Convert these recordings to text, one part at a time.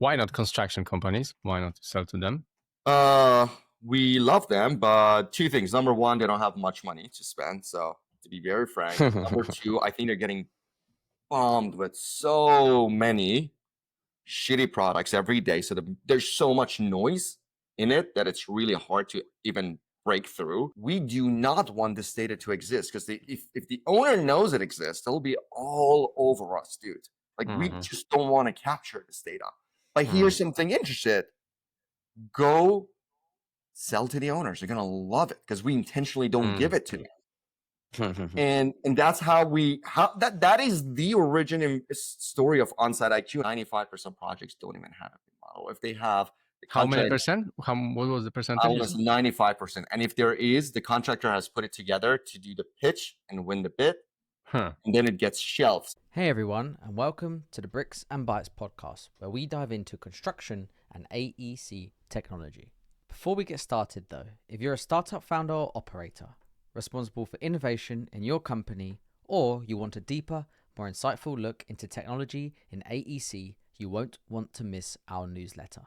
Why not construction companies? Why not sell to them? We love them, but two things. Number one, they don't have much money to spend. So to be very frank. Number two, I think they're getting bombed with so many shitty products every day. So there's so much noise in it that it's really hard to even break through. We do not want this data to exist because if the owner knows it exists, they'll be all over us, dude. Like we just don't want to capture this data. But here's something interesting. Go sell to the owners. They're gonna love it because we intentionally don't give it to them. and that's how that is the origin story of OnsiteIQ. 95% projects don't even have a model. If they have how many percent? What was the percentage? I was 95%. And if there is, the contractor has put it together to do the pitch and win the bid. And then it gets shelved. Hey everyone, and welcome to the Bricks Bytes podcast, where we dive into construction and AEC technology. Before we get started though, if you're a startup founder or operator responsible for innovation in your company, or you want a deeper, more insightful look into technology in AEC, you won't want to miss our newsletter.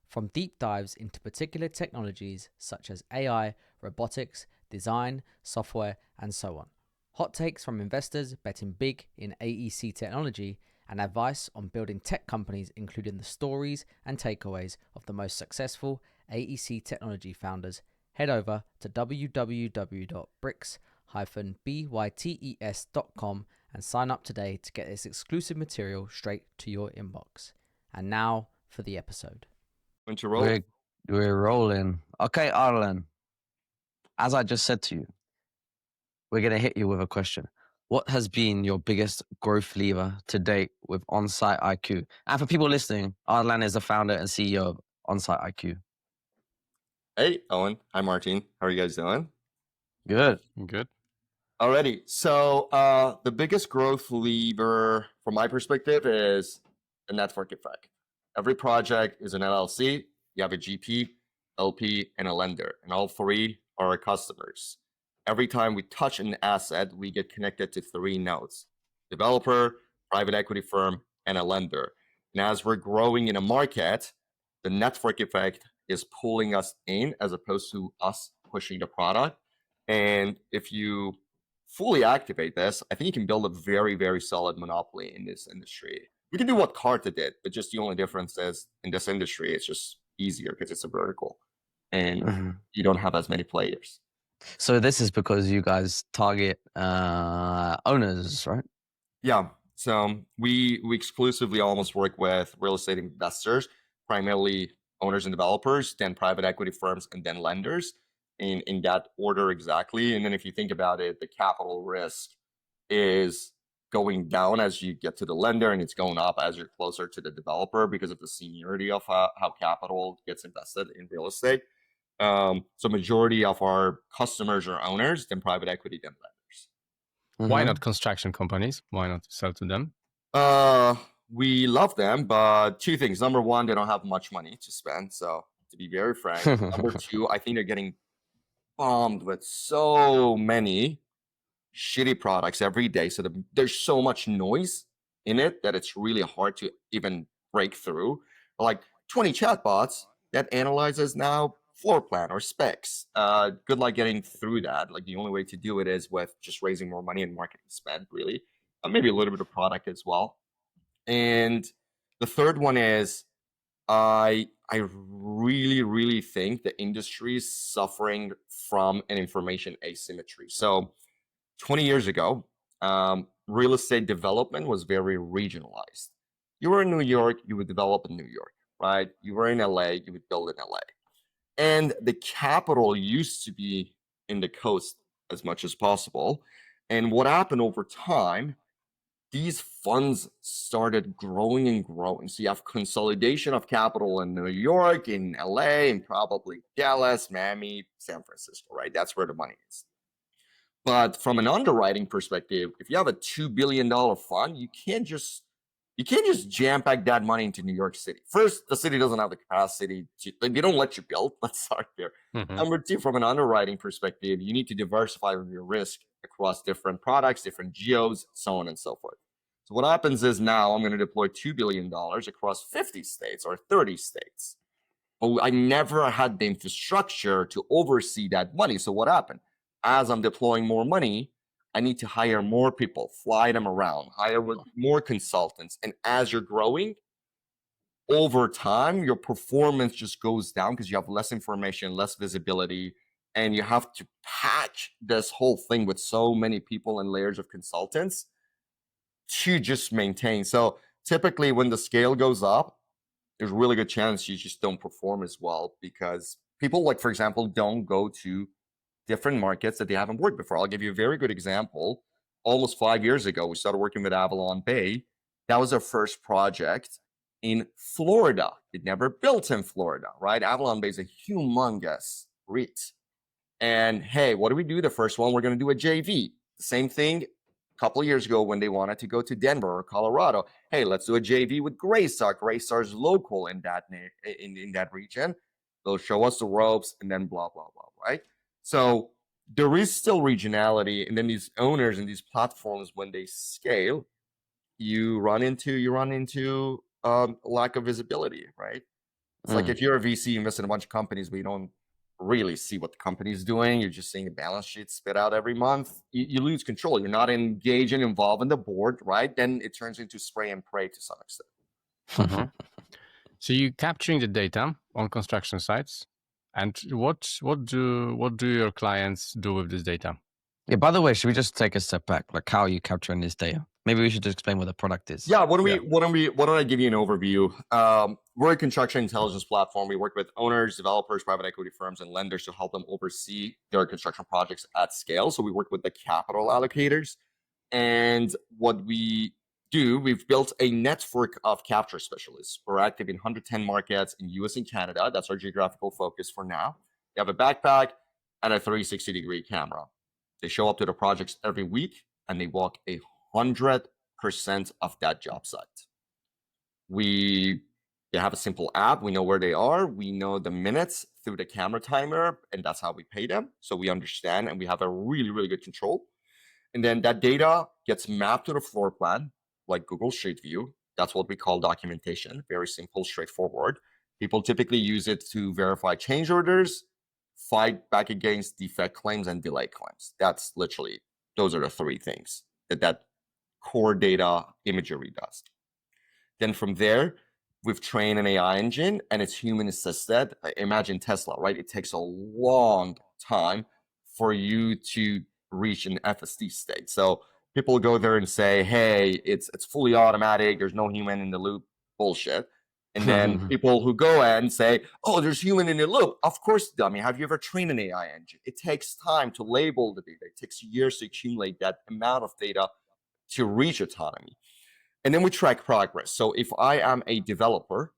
From deep dives into particular technologies such as AI, robotics, design, software, and so on. Hot takes from investors betting big in AEC technology, and advice on building tech companies, including the stories and takeaways of the most successful AEC technology founders. Head over to www.bricks-bytes.com and sign up today to get this exclusive material straight to your inbox. And now for the episode. When to roll? We're rolling. Okay, Ardalan, as I just said to you, we're going to hit you with a question. What has been your biggest growth lever to date with OnsiteIQ? And for people listening, Ardalan is the founder and CEO of OnsiteIQ. Hey, Owen. Hi, Martin. How are you guys doing? Good. Alrighty. So the biggest growth lever from my perspective is the network effect. Every project is an LLC. You have a GP, LP, and a lender. And all three are our customers. Every time we touch an asset, we get connected to three nodes: developer, private equity firm, and a lender. And as we're growing in a market, the network effect is pulling us in as opposed to us pushing the product. And if you fully activate this, I think you can build a very, very solid monopoly in this industry. We can do what Carta did, but just the only difference is in this industry, it's just easier because it's a vertical and you don't have as many players. So this is because you guys target owners, right? Yeah. So we exclusively almost work with real estate investors, primarily owners and developers, then private equity firms, and then lenders in that order exactly. And then if you think about it, the capital risk is going down as you get to the lender, and it's going up as you're closer to the developer because of the seniority of how capital gets invested in real estate. So majority of our customers are owners, then private equity, then lenders. Why not construction companies? Why not sell to them? We love them, but two things. Number one, they don't have much money to spend. So to be very frank. Number two, I think they're getting bombed with so many shitty products every day. So there's so much noise in it that it's really hard to even break through. Like 20 chatbots that analyzes now floor plan or specs. Good luck getting through that. Like the only way to do it is with just raising more money and marketing spend, really. Maybe a little bit of product as well. And the third one is I really, really think the industry is suffering from an information asymmetry. So 20 years ago, real estate development was very regionalized. You were in New York, you would develop in New York, right? You were in LA, you would build in LA. And the capital used to be in the coast as much as possible. And what happened over time, these funds started growing and growing. So you have consolidation of capital in New York, in LA, and probably Dallas, Miami, San Francisco, right? That's where the money is. But from an underwriting perspective, if you have a $2 billion fund, you can't just jam pack that money into New York City. First, the city doesn't have the capacity they don't let you build. Let's start there. Number two, from an underwriting perspective, you need to diversify your risk across different products, different geos, so on and so forth. So what happens is now I'm going to deploy $2 billion across 50 states or 30 states. But I never had the infrastructure to oversee that money. So what happened? As I'm deploying more money, I need to hire more people, fly them around, hire more consultants. And as you're growing, over time, your performance just goes down because you have less information, less visibility, and you have to patch this whole thing with so many people and layers of consultants to just maintain. So typically when the scale goes up, there's a really good chance you just don't perform as well because people, like, for example, don't go to different markets that they haven't worked before. I'll give you a very good example. Almost 5 years ago, we started working with Avalon Bay. That was our first project in Florida. It never built in Florida, right? Avalon Bay is a humongous REIT. And hey, what do we do? The first one, we're going to do a JV. The same thing a couple of years ago when they wanted to go to Denver or Colorado. Hey, let's do a JV with Greystar. Greystar's local in that in that region. They'll show us the ropes and then blah, blah, blah, right? So there is still regionality. And then these owners and these platforms, when they scale, you run into lack of visibility, right? It's like if you're a VC, you invest in a bunch of companies, but you don't really see what the company's doing. You're just seeing a balance sheet spit out every month. You lose control. You're not engaged and involved in the board, right? Then it turns into spray and pray to some extent. So you're capturing the data on construction sites, and what do your clients do with this data? Yeah, by the way, should we just take a step back? Like, how are you capturing this data? Maybe we should just explain what the product is. Yeah, why don't I give you an overview? We're a construction intelligence platform. We work with owners, developers, private equity firms, and lenders to help them oversee their construction projects at scale. So we work with the capital allocators. And what we do, we've built a network of capture specialists. We're active in 110 markets in US and Canada. That's our geographical focus for now. We have a backpack and a 360-degree camera. They show up to the projects every week and they walk 100% of that job site. They have a simple app. We know where they are. We know the minutes through the camera timer, and that's how we pay them. So we understand and we have a really, really good control. And then that data gets mapped to the floor plan, like Google Street View. That's what we call documentation. Very simple, straightforward. People typically use it to verify change orders, fight back against defect claims, and delay claims. That's literally, those are the three things that core data imagery does. Then from there, we've trained an AI engine and it's human assisted. Imagine Tesla, right? It takes a long time for you to reach an FSD state. So people go there and say, hey, it's fully automatic. There's no human in the loop. Bullshit. And then people who go and say, oh, there's human in the loop. Of course, dummy. Have you ever trained an AI engine? It takes time to label the data. It takes years to accumulate that amount of data to reach autonomy. And then we track progress. So if I am a developer,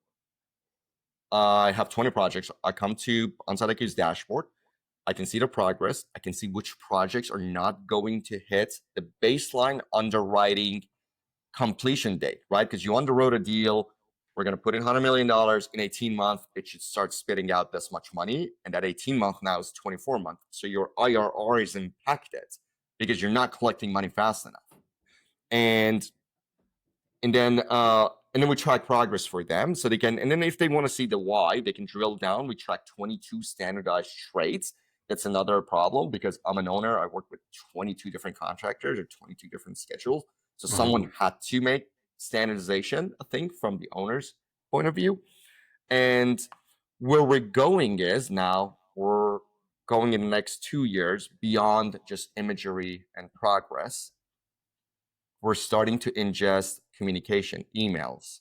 I have 20 projects. I come to OnsiteIQ's dashboard. I can see the progress. I can see which projects are not going to hit the baseline underwriting completion date, right? Because you underwrote a deal. We're going to put in $100 million in 18 months. It should start spitting out this much money. And that 18 month now is 24 months. So your IRR is impacted because you're not collecting money fast enough. And then we track progress for them. So they can, and then if they want to see the why, they can drill down. We track 22 standardized traits. That's another problem because I'm an owner. I work with 22 different contractors or 22 different schedules. So someone had to make standardization a thing from the owner's point of view. And where we're going is now we're going in the next 2 years beyond just imagery and progress. We're starting to ingest communication, emails,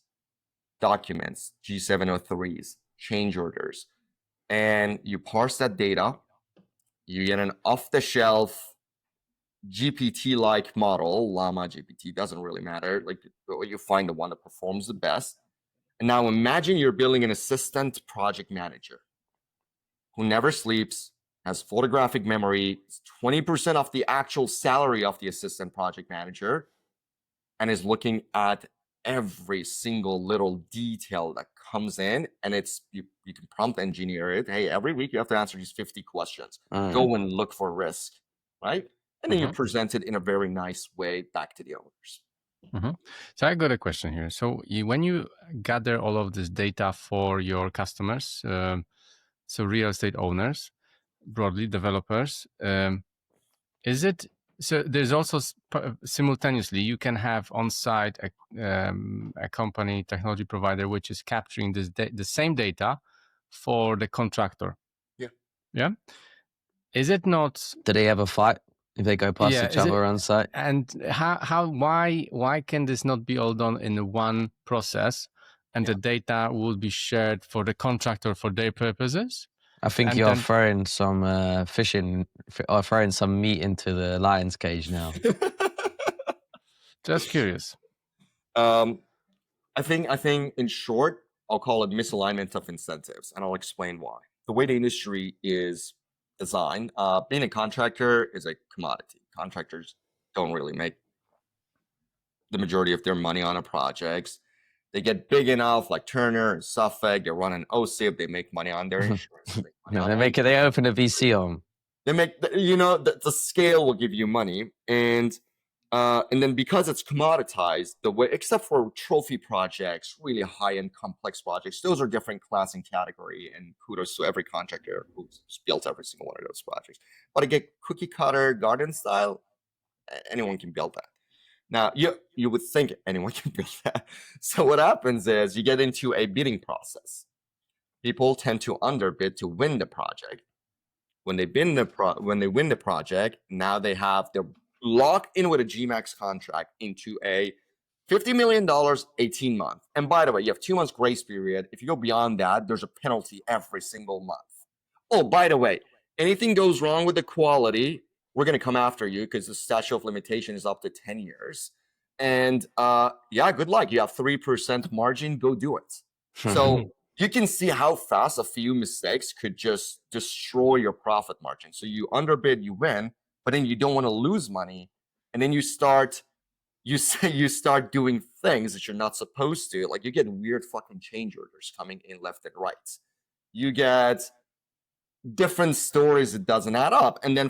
documents, G703s, change orders, and you parse that data. You get an off-the-shelf GPT-like model, Llama GPT, doesn't really matter. Like you find the one that performs the best. And now imagine you're building an assistant project manager who never sleeps, has photographic memory, 20% of the actual salary of the assistant project manager, and is looking at every single little detail that comes in. And it's you can prompt engineer it. Hey, every week you have to answer these 50 questions. Go and look for risk, right? And then you present it in a very nice way back to the owners. So I got a question here. So when you gather all of this data for your customers, so real estate owners, broadly developers, is it so? There's also simultaneously you can have on site a company technology provider which is capturing this the same data for the contractor. Yeah. Is it not? Do they ever fight if they go past each other on site? And why can this not be all done in one process, and the data will be shared for the contractor for their purposes? I think you're throwing some throwing some meat into the lion's cage now. Just curious. I think in short, I'll call it misalignment of incentives, and I'll explain why. The way the industry is designed, being a contractor is a commodity. Contractors don't really make the majority of their money on a projects. They get big enough, like Turner and Suffolk. They run an OSIP. They make money on their insurance. They open a VC on. They make the scale will give you money, and then because it's commoditized, the way, except for trophy projects, really high-end complex projects, those are different class and category. And kudos to every contractor who's built every single one of those projects. But to get cookie cutter garden style, anyone can build that. Now, you would think anyone can build that. So what happens is you get into a bidding process. People tend to underbid to win the project. When they win the project, now they're locked in with a GMAX contract into a $50 million, 18 month. And by the way, you have 2 months grace period. If you go beyond that, there's a penalty every single month. Oh, by the way, anything goes wrong with the quality, we're going to come after you because the statute of limitation is up to 10 years. And good luck. You have 3% margin. Go do it. So you can see how fast a few mistakes could just destroy your profit margin. So you underbid, you win, but then you don't want to lose money. And then you start doing things that you're not supposed to. Like you get weird fucking change orders coming in left and right. You get different stories that doesn't add up. And then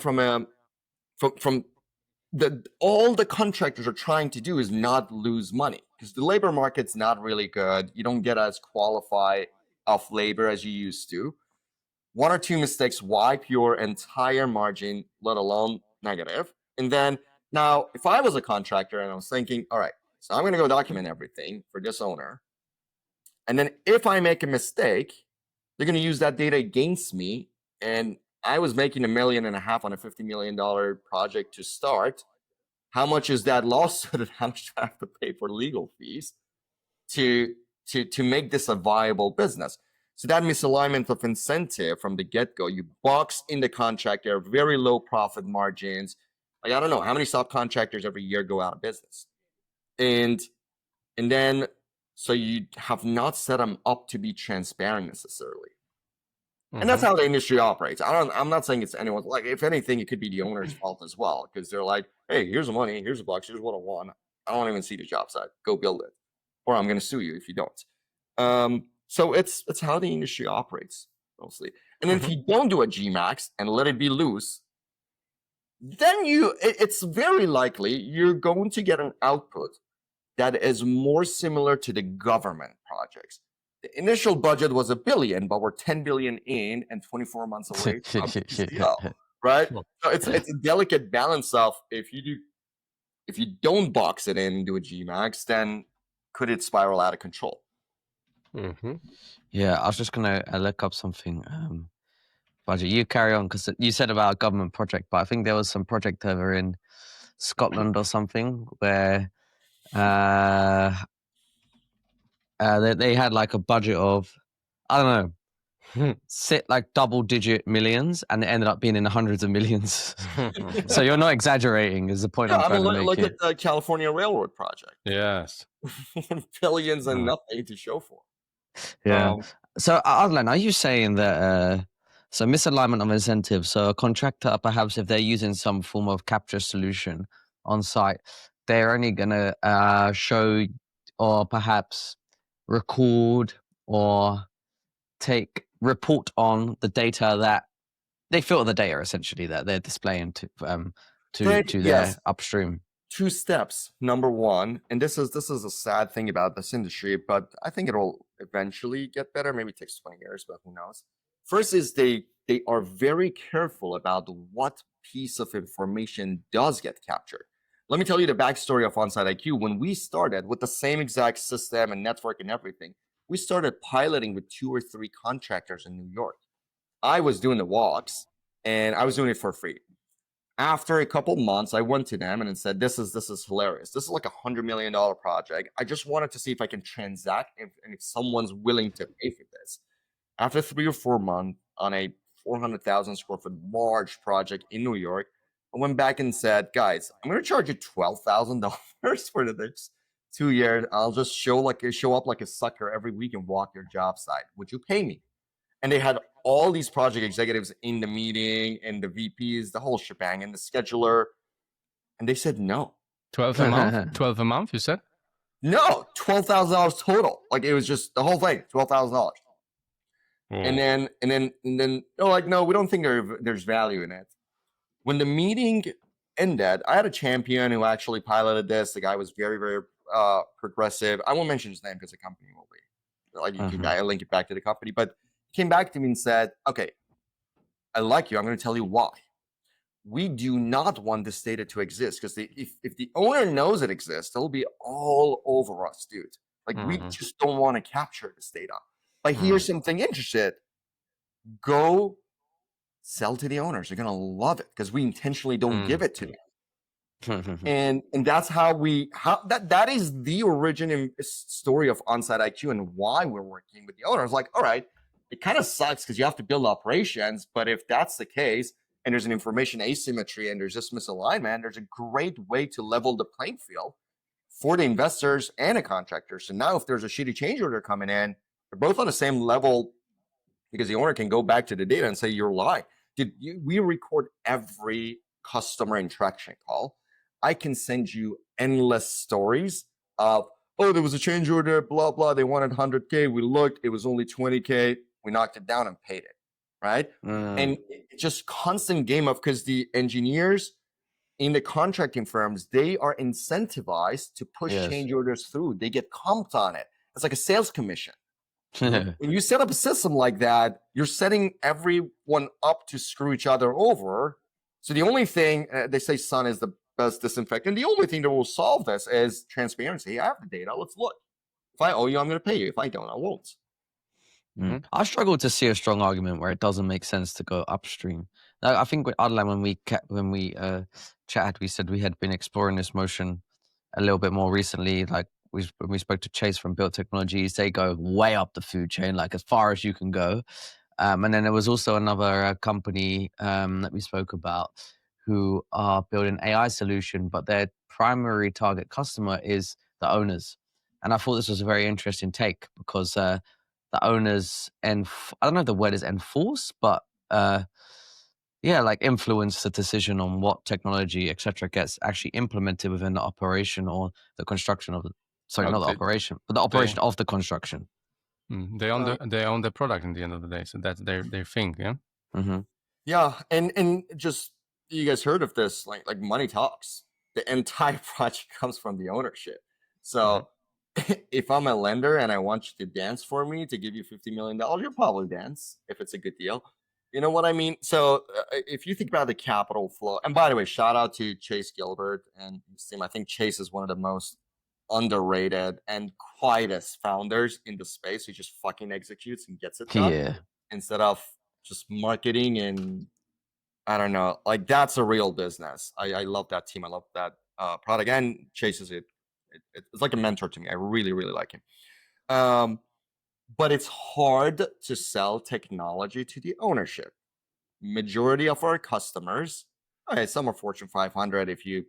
all the contractors are trying to do is not lose money because the labor market's not really good. You don't get as qualified of labor as you used to. 1 or 2 mistakes wipe your entire margin, let alone negative. And then now, if I was a contractor and I was thinking, all right, so I'm going to go document everything for this owner. And then if I make a mistake, they're going to use that data against me. And I was making $1.5 million on a $50 million project to start. How much is that lawsuit and how much do I have to pay for legal fees to make this a viable business? So that misalignment of incentive from the get-go, you box in the contractor, very low profit margins. Like, I don't know how many subcontractors every year go out of business. And then, so you have not set them up to be transparent necessarily. And that's how the industry operates. I'm not saying it's anyone's, like, if anything, it could be the owner's fault as well. Because they're like, hey, here's the money, here's the bucks, here's what I want. I don't even see the job site. Go build it. Or I'm going to sue you if you don't. So it's how the industry operates, mostly. And then if you don't do a GMAX and let it be loose, then it's very likely you're going to get an output that is more similar to the government projects. The initial budget was $1 billion, but we're 10 billion in and 24 months away from PCL, right? So it's a delicate balance of if you don't box it in and do a GMAX, then could it spiral out of control? Yeah, I was just gonna look up something. Budget, you carry on because you said about a government project, but I think there was some project over in Scotland or something where they had like a budget of, I don't know, like double-digit millions, and it ended up being in the hundreds of millions. So you're not exaggerating, is the point I'm trying to make. Look at the California Railroad project. Yes. Billions and nothing to show for. Yeah. So Ardalan, are you saying that so misalignment of incentives, so a contractor, perhaps if they're using some form of capture solution on site, they're only going to show or perhaps record or report on the data that they filter the data essentially that they're displaying to their upstream? 2 steps. Number one, and this is a sad thing about this industry, but I think it'll eventually get better. Maybe it takes 20 years, but who knows? First is they are very careful about what piece of information does get captured. Let me tell you the backstory of OnsiteIQ. When we started with the same exact system and network and everything, we started piloting with 2 or 3 contractors in New York. I was doing the walks, and I was doing it for free. After a couple months, I went to them and said, this is hilarious. This is like $100 million project. I just wanted to see if I can transact and if someone's willing to pay for this. After 3 or 4 months on a 400,000 square foot large project in New York, I went back and said, guys, I'm going to charge you $12,000 for the next 2 years. I'll just show up like a sucker every week and walk your job site. Would you pay me? And they had all these project executives in the meeting and the VPs, the whole shebang, and the scheduler. And they said no. 12 a month? 12 a month, you said? No, $12,000 total. Like it was just the whole thing, $12,000. And then they're like, no, we don't think there's value in it. When the meeting ended, I had a champion who actually piloted this. The guy was very, very progressive. I won't mention his name because the company will be like, you can link it back to the company, but he came back to me and said, okay, I like you. I'm going to tell you why. We do not want this data to exist because if the owner knows it exists, they'll be all over us, dude. Like we just don't want to capture this data. But here's something interesting. Go sell to the owners. They're going to love it because we intentionally don't give it to them. And that's how that is the origin story of OnsiteIQ and why we're working with the owners. Like, all right, it kind of sucks because you have to build operations, but if that's the case and there's an information asymmetry and there's just misalignment, there's a great way to level the playing field for the investors and the contractors. So now if there's a shitty change order coming in, they're both on the same level because the owner can go back to the data and say, you're lying. We record every customer interaction call. I can send you endless stories of, oh, there was a change order, blah, blah. They wanted 100K. We looked, it was only 20K. We knocked it down and paid it, right? And it's just constant game of, because the engineers in the contracting firms, they are incentivized to push change orders through. They get comped on it. It's like a sales commission. When you set up a system like that, you're setting everyone up to screw each other over. So the only thing, they say sun is the best disinfectant. The only thing that will solve this is transparency. I have the data. Let's look. If I owe you, I'm going to pay you. If I don't, I won't. I struggle to see a strong argument where it doesn't make sense to go upstream. I think with Ardalan, when we chatted, we said we had been exploring this motion a little bit more recently. Like when we spoke to Chase from Built Technologies, they go way up the food chain, like as far as you can go. And then there was also another company that we spoke about who are building AI solution, but their primary target customer is the owners. And I thought this was a very interesting take because the owners I don't know if the word is enforce, but like influence the decision on what technology, etc., gets actually implemented within the operation or the construction of not the operation, but the operation of the construction. They own the product in the end of the day, so that's their thing, yeah. Yeah, and just you guys heard of this? Like money talks. The entire project comes from the ownership. So if I'm a lender and I want you to dance for me to give you $50 million, you'll probably dance if it's a good deal. You know what I mean? So if you think about the capital flow, and by the way, shout out to Chase Gilbert and his team. I think Chase is one of the most underrated and quietest founders in the space who just fucking executes and gets it done instead of just marketing and I don't know. Like that's a real business. I love that team. I love that product, and Chase is it's like a mentor to me. I really, really like him. But it's hard to sell technology to the ownership. Majority of our customers, some are Fortune 500 if you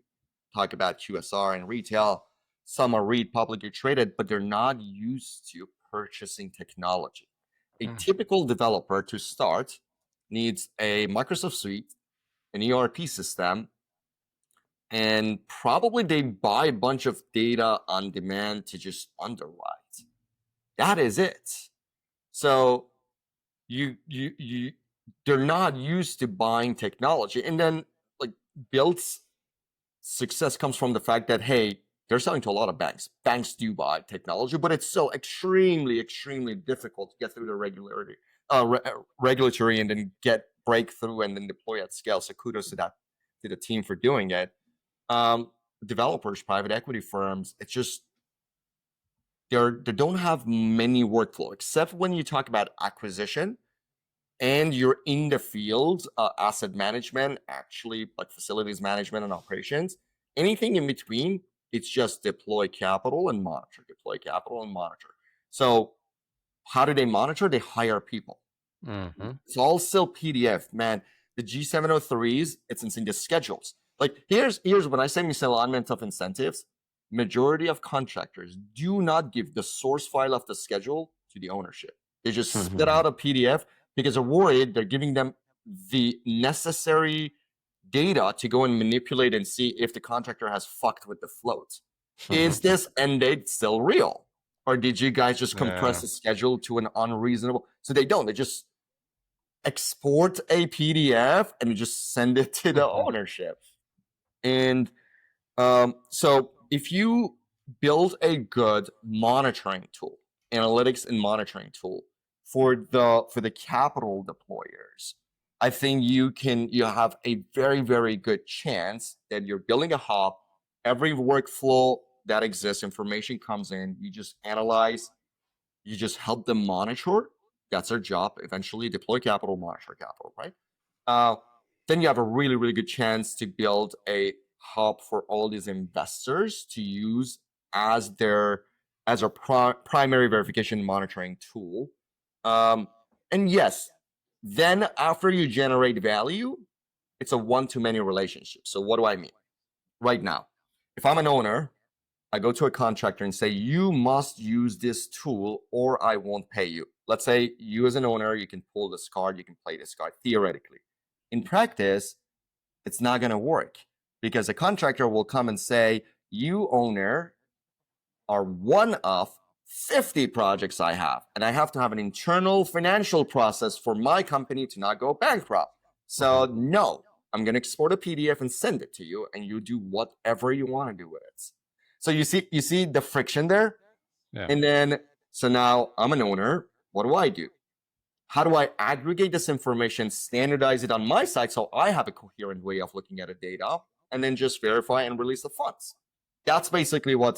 talk about QSR and retail. Some are publicly traded, but they're not used to purchasing technology. A typical developer to start needs a Microsoft Suite, an ERP system, and probably they buy a bunch of data on demand to just underwrite. That is it. So they're not used to buying technology. And then like Built's success comes from the fact that, hey, they're selling to a lot of banks. Banks do buy technology, but it's so extremely, extremely difficult to get through the regulatory and then get breakthrough and then deploy at scale. So kudos to the team for doing it. Developers, private equity firms, it's just they don't have many workflow, except when you talk about acquisition and you're in the field, asset management, actually like facilities management and operations. Anything in between, it's just deploy capital and monitor, deploy capital and monitor. So how do they monitor? They hire people. It's all still PDF, man. The G703s, it's insane. The schedules. Like here's when I say misalignment of incentives, majority of contractors do not give the source file of the schedule to the ownership. They just spit out a PDF because they're worried they're giving them the necessary data to go and manipulate and see if the contractor has fucked with the float. Is this end date still real? Or did you guys just compress the schedule to an unreasonable? So they don't. They just export a PDF and just send it to the ownership. And so if you build a good monitoring tool, analytics and monitoring tool for the capital deployers, I think you have a very, very good chance that you're building a hub. Every workflow that exists, information comes in, you just analyze, you just help them monitor. That's their job. Eventually deploy capital, monitor capital, right? Then you have a really, really good chance to build a hub for all these investors to use as their primary verification monitoring tool. And yes, then after you generate value, it's a one-to-many relationship. So what do I mean? Right now, if I'm an owner, I go to a contractor and say, you must use this tool or I won't pay you. Let's say you as an owner, you can pull this card, you can play this card, theoretically. In practice, it's not going to work because a contractor will come and say, you owner are one of 50 projects I have, and I have to have an internal financial process for my company to not go bankrupt. So no, I'm going to export a PDF and send it to you, and you do whatever you want to do with it. So you see the friction there? Yeah. And then, so now I'm an owner. What do I do? How do I aggregate this information, standardize it on my side so I have a coherent way of looking at the data, and then just verify and release the funds? That's basically what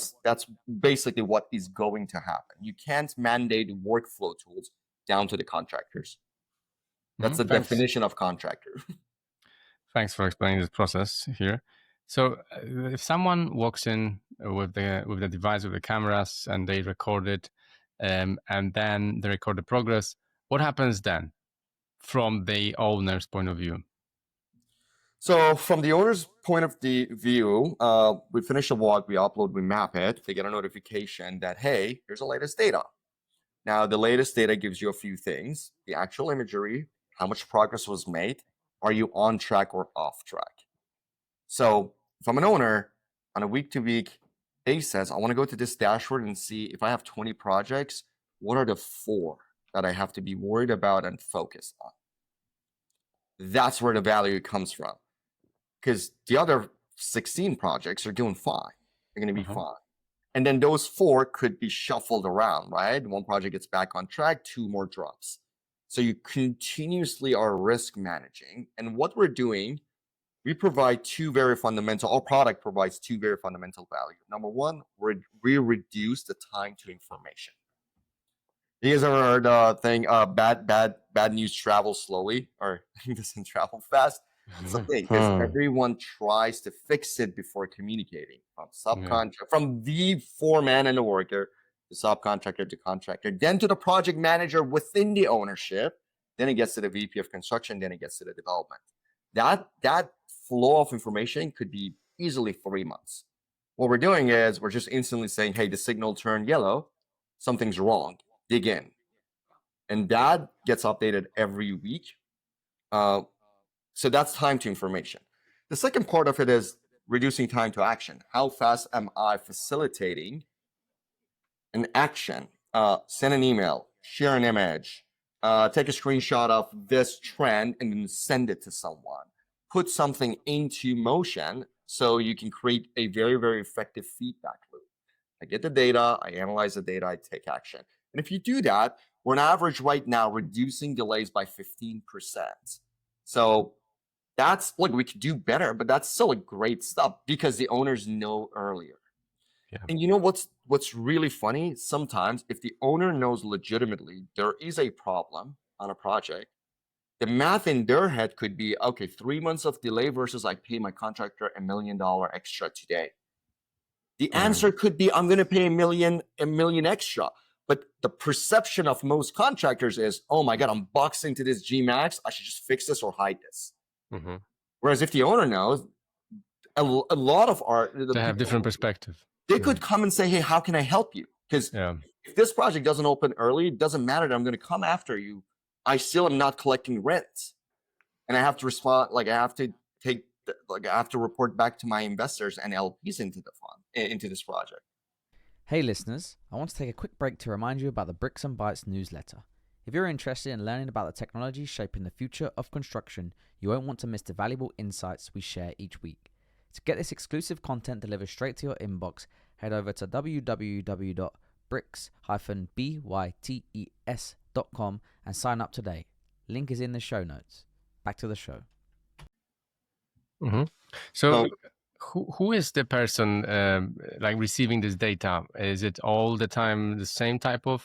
is going to happen. You can't mandate workflow tools down to the contractors. That's the definition of contractor. Thanks for explaining this process here. So if someone walks in with the device, with the cameras, and they record it, and then they record the progress, what happens then from the owner's point of view? So from the owner's point of the view, we finish the walk, we upload, we map it. They get a notification that, hey, here's the latest data. Now, the latest data gives you a few things: the actual imagery, how much progress was made, are you on track or off track? So if I'm an owner, on a week-to-week basis, I want to go to this dashboard and see if I have 20 projects, what are the 4 that I have to be worried about and focused on? That's where the value comes from. Because the other 16 projects are doing fine. They're going to be fine. And then those 4 could be shuffled around, right? One project gets back on track, 2 more drops. So you continuously are risk managing. And what we're doing, we provide 2 very fundamental, our product provides 2 very fundamental value. Number one, we reduce the time to information. You guys ever heard the thing, bad news travels slowly, or doesn't travel fast? It's the thing, because everyone tries to fix it before communicating. From the foreman and the worker, the subcontractor to contractor, then to the project manager within the ownership, then it gets to the VP of construction, then it gets to the development. That flow of information could be easily 3 months. What we're doing is we're just instantly saying, hey, the signal turned yellow, something's wrong, dig in. And that gets updated every week. So that's time to information. The second part of it is reducing time to action. How fast am I facilitating an action? Send an email, share an image, take a screenshot of this trend and then send it to someone. Put something into motion so you can create a very, very effective feedback loop. I get the data, I analyze the data, I take action. And if you do that, we're on average right now reducing delays by 15%. So that's like, we could do better, but that's still a great stuff because the owners know earlier. Yeah. And you know what's really funny? Sometimes if the owner knows legitimately there is a problem on a project, the math in their head could be, okay, 3 months of delay versus I pay my contractor $1 million extra today. The answer could be, I'm going to pay a million extra. But the perception of most contractors is, oh my God, I'm boxed into this Gmax. I should just fix this or hide this. Mm-hmm. Whereas if the owner knows, a lot of They have different perspective. They could come and say, hey, how can I help you? Because if this project doesn't open early, it doesn't matter that I'm going to come after you. I still am not collecting rent. And I have to respond, like I have to report back to my investors and LPs into the fund, into this project. Hey listeners, I want to take a quick break to remind you about the Bricks and Bytes newsletter. If you're interested in learning about the technology shaping the future of construction, you won't want to miss the valuable insights we share each week. To get this exclusive content delivered straight to your inbox, head over to www.bricks-bytes.com and sign up today. Link is in the show notes. Back to the show. Mm-hmm. So who is the person like receiving this data? Is it all the time the same type of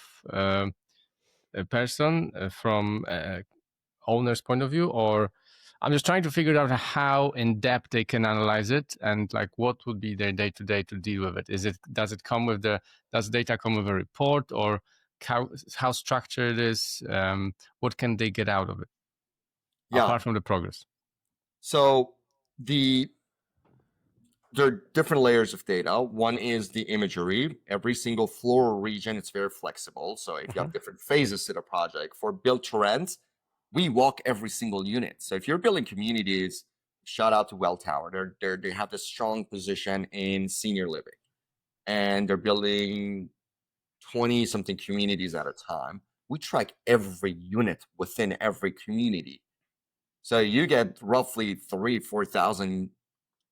person from owner's point of view, or I'm just trying to figure out how in depth they can analyze it and like what would be their day to day to deal with it? Does data come with a report, or how structured it is? What can they get out of it apart from the progress? So there are different layers of data. One is the imagery. Every single floor or region, it's very flexible. So if you have different phases to the project, for build to rent, we walk every single unit. So if you're building communities, shout out to Welltower. They have this strong position in senior living, and they're building 20 something communities at a time. We track every unit within every community. So you get roughly 4,000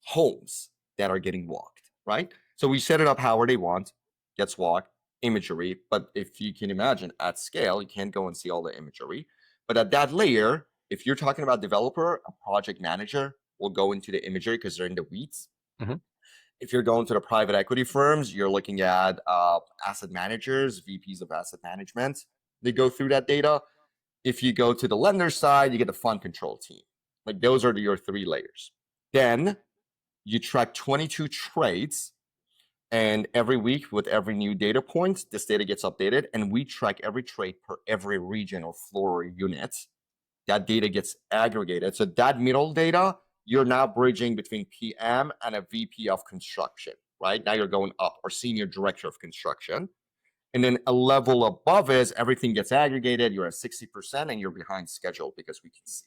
homes that are getting walked, right? So we set it up however they want, gets walked, imagery. But if you can imagine at scale, you can't go and see all the imagery. But at that layer, if you're talking about developer, a project manager will go into the imagery because they're in the weeds. Mm-hmm. If you're going to the private equity firms, you're looking at asset managers, VPs of asset management. They go through that data. If you go to the lender side, you get the fund control team. Like those are your 3 layers. Then you track 22 trades, and every week with every new data point, this data gets updated, and we track every trade per every region or floor or unit. That data gets aggregated. So that middle data, you're now bridging between PM and a VP of construction, right? Now you're going up, or senior director of construction. And then a level above is everything gets aggregated. You're at 60% and you're behind schedule because we can see.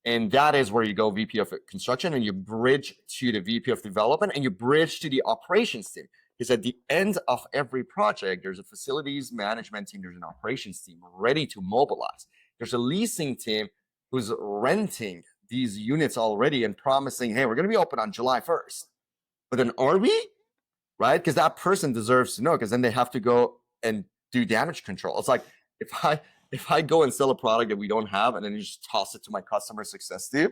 And that is where you go VP of construction and you bridge to the VP of development and you bridge to the operations team. Because at the end of every project, there's a facilities management team, there's an operations team ready to mobilize. There's a leasing team who's renting these units already and promising, hey, we're going to be open on July 1st. But then are we? Right? Because that person deserves to know, because then they have to go and do damage control. It's like if I go and sell a product that we don't have and then you just toss it to my customer success team,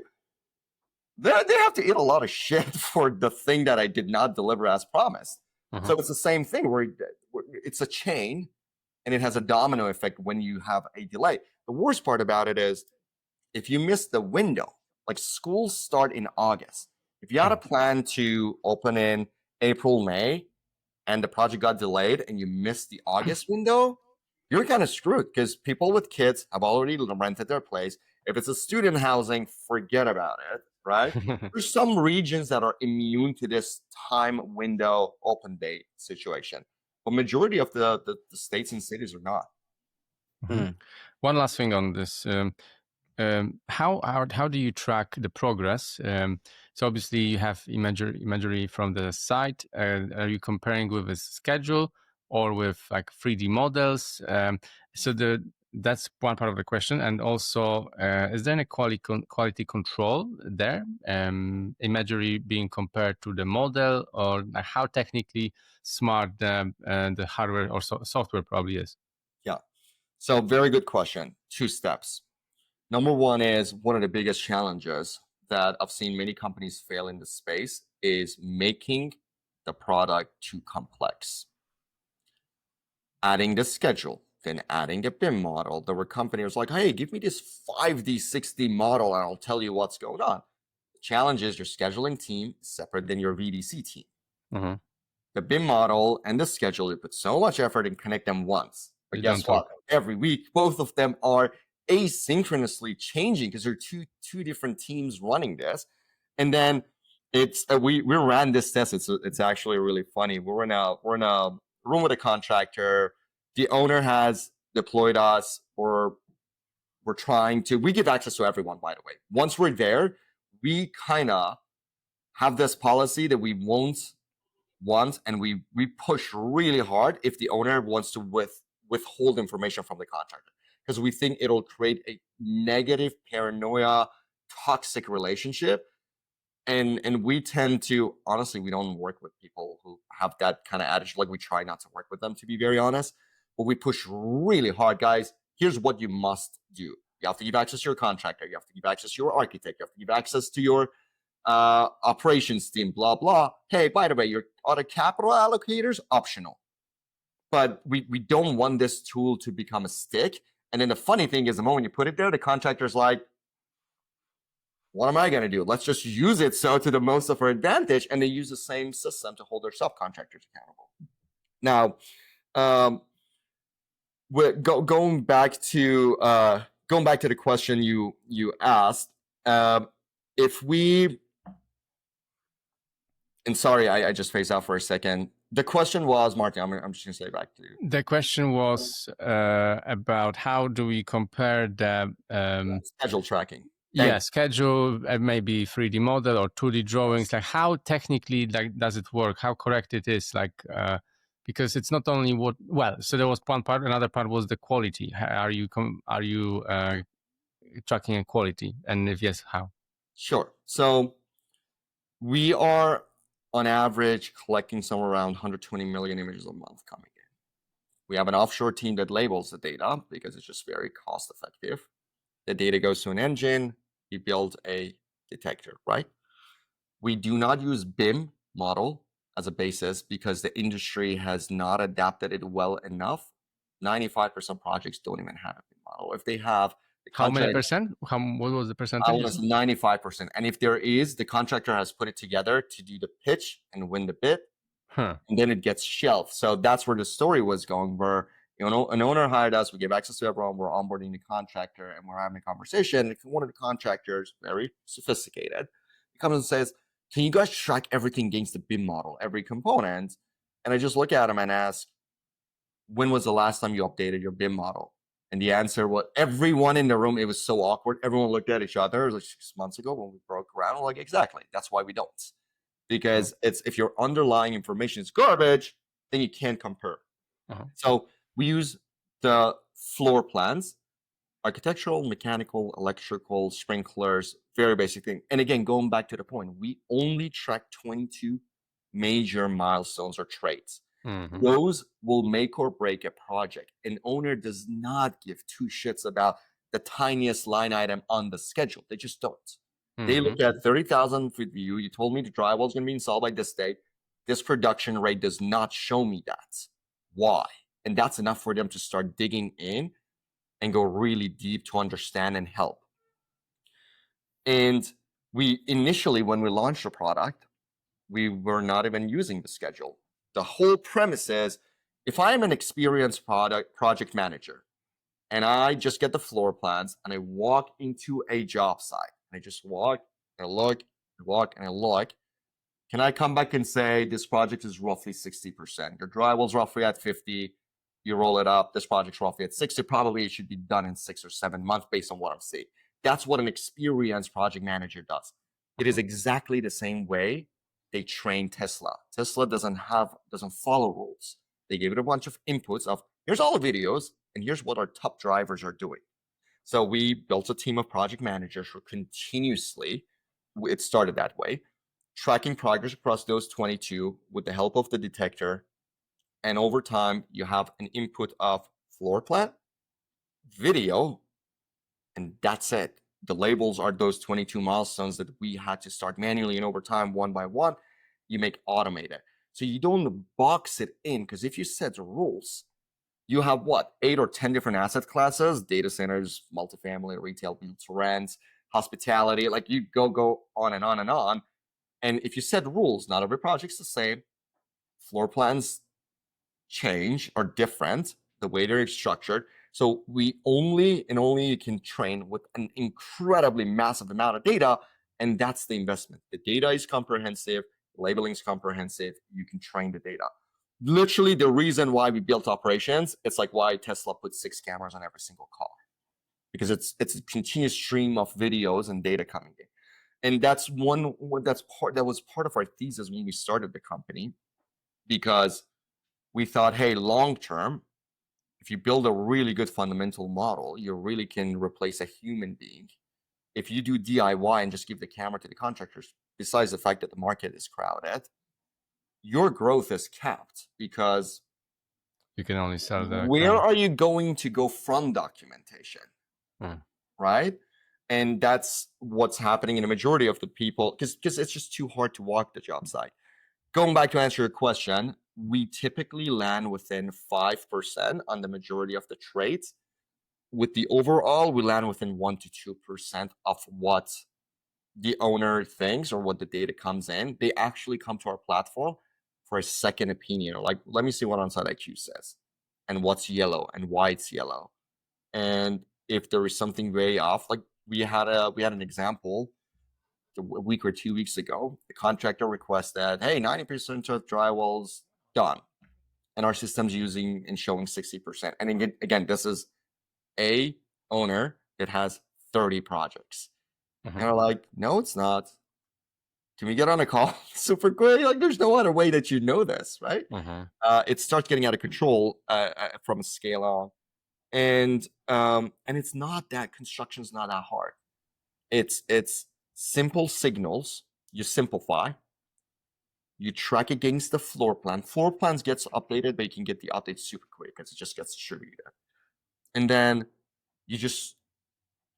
they have to eat a lot of shit for the thing that I did not deliver as promised. So it's the same thing where it's a chain and it has a domino effect when you have a delay. The worst part about it is if you miss the window, like schools start in August. If you had a plan to open in April, May, and the project got delayed and you missed the August window, you're kind of screwed because people with kids have already rented their place. If it's a student housing, forget about it, right? There's some regions that are immune to this time window open date situation, but majority of the states and cities are not. One last thing on this. How do you track the progress? So obviously you have imagery from the site. Are you comparing with a schedule or with like 3D models? So the that's one part of the question. And also, is there any quality control there? Imagery being compared to the model, or how technically smart the hardware or software probably is? Yeah. So very good question. 2 steps. Number one is one of the biggest challenges that I've seen many companies fail in this space is making the product too complex. Adding the schedule, then adding the BIM model. There were companies like, hey, give me this 5D, 6D model and I'll tell you what's going on. The challenge is your scheduling team is separate than your VDC team. Mm-hmm. The BIM model and the schedule, you put so much effort and connect them once. But You guess don't what? talk. Every week, both of them are asynchronously changing because there are two different teams running this. And then it's we ran this test. It's actually really funny. We're in a room with a contractor. The owner has deployed us, or we give access to everyone, by the way. Once we're there, we kind of have this policy that we won't want, and we push really hard if the owner wants to withhold information from the contractor, because we think it'll create a negative paranoia, toxic relationship. And we tend to, honestly, we don't work with people who have that kind of attitude. Like, we try not to work with them, to be very honest. But we push really hard, guys. Here's what you must do. You have to give access to your contractor. You have to give access to your architect. You have to give access to your operations team, blah, blah. Hey, by the way, your other capital allocators, optional. But we don't want this tool to become a stick. And then the funny thing is, the moment you put it there, the contractor's like, what am I going to do? Let's just use it so to the most of our advantage. And they use the same system to hold their subcontractors accountable. Now, going back to the question you asked, if we, and sorry, I just phased out for a second. The question was, Martin, I'm just going to say back to you. The question was about how do we compare the schedule tracking. Schedule, maybe 3D model or 2D drawings. Like, how technically does it work? How correct it is? Because it's not only so there was one part. Another part was the quality. Are you tracking a quality? And if yes, how? Sure. So we are on average collecting somewhere around 120 million images a month coming in. We have an offshore team that labels the data because it's just very cost effective. The data goes to an engine. We build a detector, right? We do not use BIM model as a basis because the industry has not adapted it well enough. 95% projects don't even have a BIM model. If they have, how many percent? What was the percentage? I want to say 95%. And if there is, the contractor has put it together to do the pitch and win the bid, and then it gets shelved. So that's where the story was going, where an owner hired us, we give access to everyone, we're onboarding the contractor, and we're having a conversation. If one of the contractors, very sophisticated, he comes and says, can you guys track everything against the BIM model, every component? And I just look at him and ask, when was the last time you updated your BIM model? And the answer was, everyone in the room, it was so awkward. Everyone looked at each other. It was like 6 months ago when we broke ground. We're like, exactly. That's why we don't. Because if your underlying information is garbage, then you can't compare. So we use the floor plans, architectural, mechanical, electrical, sprinklers, very basic thing. And again, going back to the point, we only track 22 major milestones or traits. Mm-hmm. Those will make or break a project. An owner does not give two shits about the tiniest line item on the schedule. They just don't. Mm-hmm. They look at 30,000 feet view. You told me the drywall is going to be installed by this date. This production rate does not show me that. Why? And that's enough for them to start digging in and go really deep to understand and help. And we initially, when we launched the product, we were not even using the schedule. The whole premise is, if I am an experienced project manager and I just get the floor plans and I walk into a job site and I just walk, and I look, I walk, and I look, can I come back and say this project is roughly 60%? Your drywall's roughly at 50. You roll it up. This project's roughly at 60. Probably it should be done in 6 or 7 months based on what I'm seeing. That's what an experienced project manager does. It is exactly the same way they train Tesla. Tesla doesn't follow rules. They give it a bunch of inputs of, here's all the videos, And here's what our top drivers are doing. So we built a team of project managers who continuously, it started that way, tracking progress across those 22 with the help of the detector. And over time, you have an input of floor plan, video, and that's it. The labels are those 22 milestones that we had to start manually, and over time, one by one, you make automated. So you don't box it in, because if you set rules, you have what, 8 or 10 different asset classes: data centers, multifamily, retail, build to rent, hospitality. Like, you go on and on and on. And if you set rules, not every project's the same. Floor plans change, are different, the way they're structured. So we only can train with an incredibly massive amount of data, and that's the investment. The data is comprehensive, labeling is comprehensive, you can train the data. Literally, the reason why we built operations, it's like why Tesla put 6 cameras on every single car, because it's a continuous stream of videos and data coming in. And that was part of our thesis when we started the company, because we thought, hey, long term, if you build a really good fundamental model, you really can replace a human being. If you do DIY and just give the camera to the contractors, besides the fact that the market is crowded, your growth is capped, because You can only sell the where camera. are you going to go from documentation? Right? And that's what's happening in a majority of the people, because it's just too hard to walk the job site. Going back to answer your question, we typically land within 5% on the majority of the trades. With the overall, we land within 1 to 2% of what the owner thinks or what the data comes in. They actually come to our platform for a second opinion. Like, let me see what OnsiteIQ says, and what's yellow, and why it's yellow. And if there is something very off, like we had an example a week or 2 weeks ago. The contractor requested, hey, 90% of drywall's done, and our system's using and showing 60%. And again, this is a owner that has 30 projects. And we're like, no, it's not. Can we get on a call super quick? Like, there's no other way that you know this, right? It starts getting out of control from a scale on. And it's not that construction's not that hard. It's simple signals. You simplify. You track against the floor plan. Floor plans gets updated, but you can get the updates super quick because it just gets distributed. And then you just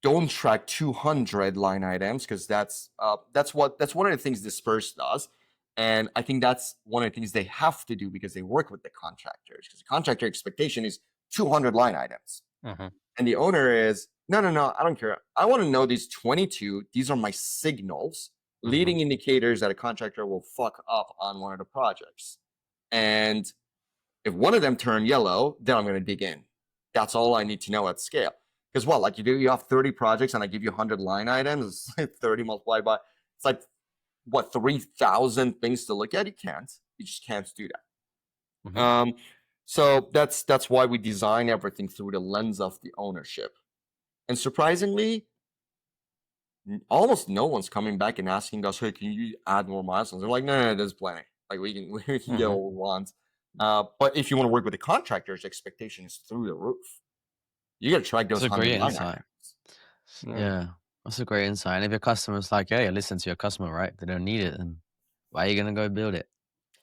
don't track 200 line items, because that's one of the things Disperse does. And I think that's one of the things they have to do, because they work with the contractors, because the contractor expectation is 200 line items. And the owner is, no, I don't care. I want to know these 22. These are my signals, leading indicators that a contractor will fuck up on one of the projects. And if one of them turn yellow, then I'm going to dig in. That's all I need to know at scale. Because what, like you have 30 projects and I give you 100 line items, it's like 30 multiplied by, it's like, what, 3,000 things to look at? You just can't do that. So that's why we design everything through the lens of the ownership. And surprisingly, almost no one's coming back and asking us, hey, can you add more milestones? They're like, no, there's plenty. Like, we can get what we want. But if you want to work with the contractors, expectation is through the roof. You got to track those That's a great 100 line insight. items. Yeah, that's a great insight. And if your customer's like, yeah, listen to your customer, right? They don't need it, then why are you gonna go build it?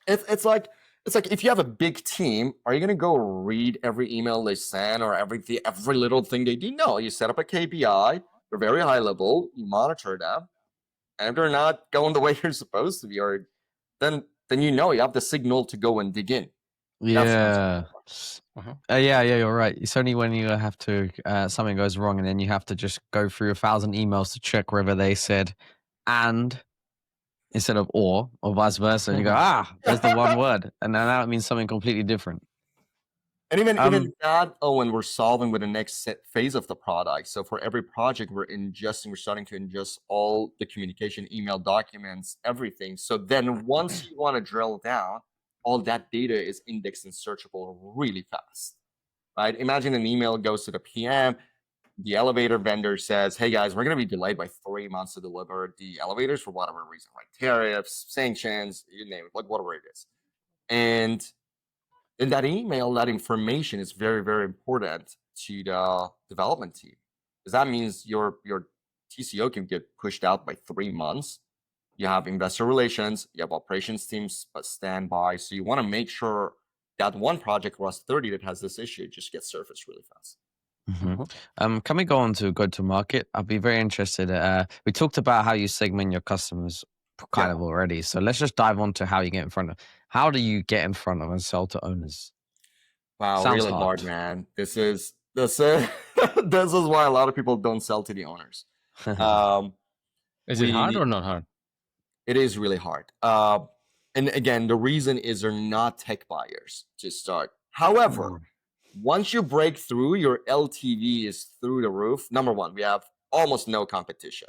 It's like if you have a big team, are you gonna go read every email they send or every little thing they do? No, you set up a KPI. They're very high level. You monitor them, and if they're not going the way you're supposed to be, or then you have the signal to go and dig in. Yeah. Yeah, you're right. It's only when you have to something goes wrong, and then you have to just go through 1,000 emails to check whether they said "and" instead of "or" vice versa. And you go, there's the one word, and now that means something completely different. And even that, when we're solving with the next phase of the product. So for every project we're starting to ingest all the communication, email, documents, everything. So then once you want to drill down, all that data is indexed and searchable really fast, right? Imagine an email goes to the PM. The elevator vendor says, hey guys, we're going to be delayed by 3 months to deliver the elevators for whatever reason, right? Tariffs, sanctions, you name it, like whatever it is. And in that email, that information is very, very important. to the development team, because that means your TCO can get pushed out by 3 months. You have investor relations, you have operations teams standby. So you want to make sure that one project across 30 that has this issue just gets surfaced really fast. Can we go on to go to market? I'd be very interested. We talked about how you segment your customers kind of already. So let's just dive on to how you get in front of. How do you get in front of and sell to owners? Wow, Sounds really hard. hard, man. This is this is why a lot of people don't sell to the owners. Is it hard or not hard? It is really hard. And again, the reason is they're not tech buyers to start. However, once you break through, your LTV is through the roof. Number one, we have almost no competition.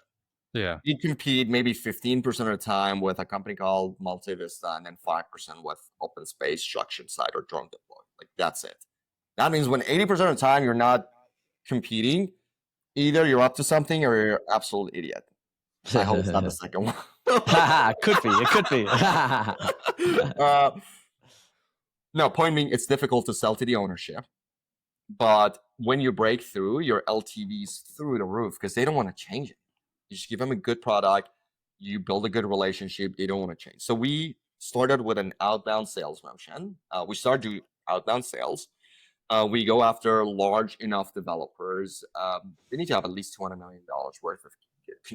Yeah. You compete maybe 15% of the time with a company called Multivista and then 5% with Open Space, Structured Site, or Drone Deploy. Like, that's it. That means when 80% of the time you're not competing, either you're up to something or you're an absolute idiot. I hope it's not the second one. Could be. It could be. No, point being, it's difficult to sell to the ownership. But when you break through, your LTV is through the roof because they don't want to change it. You just give them a good product. You build a good relationship. They don't want to change. So we started with an outbound sales motion. We started doing outbound sales. We go after large enough developers. They need to have at least $200 million worth of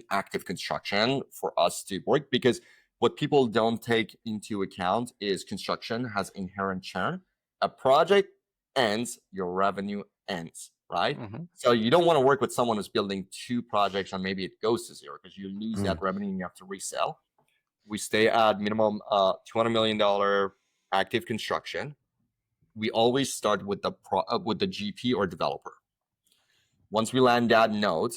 active construction for us to work, because what people don't take into account is construction has inherent churn. A project ends, your revenue ends, right? So you don't want to work with someone who's building 2 projects and maybe it goes to 0 because you lose that revenue and you have to resell. We stay at minimum $200 million active construction. We always start with the GP or developer. Once we land that node,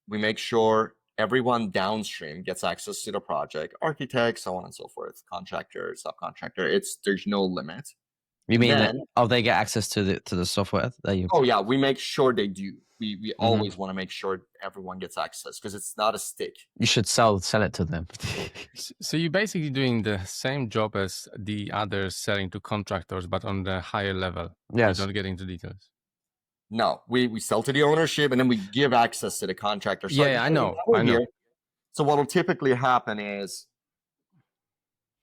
we make sure everyone downstream gets access to the project, architects, so on and so forth, contractor, subcontractor. There's no limit. You mean they get access to the software that you? Oh yeah, we make sure they do. We always want to make sure everyone gets access because it's not a stick. You should sell it to them. So you're basically doing the same job as the others selling to contractors, but on the higher level. Yes. Not getting into details. No, we sell to the ownership and then we give access to the contractor. So Yeah, I know. So what will typically happen is,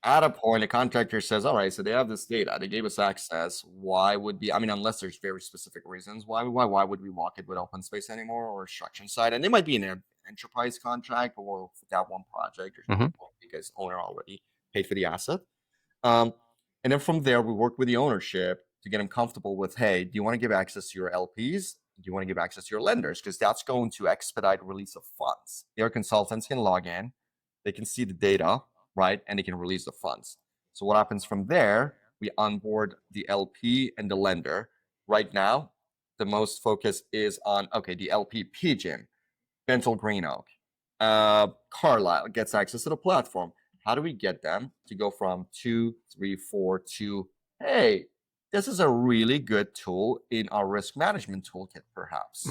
at a point, a contractor says, all right, so they have this data, they gave us access. Why would be, unless there's very specific reasons, why would we walk it with Open Space anymore or Structured Site? And they might be in an enterprise contract or that one project or because owner already paid for the asset. And then from there, we work with the ownership to get them comfortable with, hey, do you want to give access to your LPs? Do you want to give access to your lenders? Because that's going to expedite release of funds. Their consultants can log in, they can see the data, right? And they can release the funds. So what happens from there, we onboard the LP and the lender. Right now, the most focus is on, the LP PGIM, Bentel Green Oak, Carlisle gets access to the platform. How do we get them to go from 2, 3, 4 to, hey, this is a really good tool in our risk management toolkit, perhaps.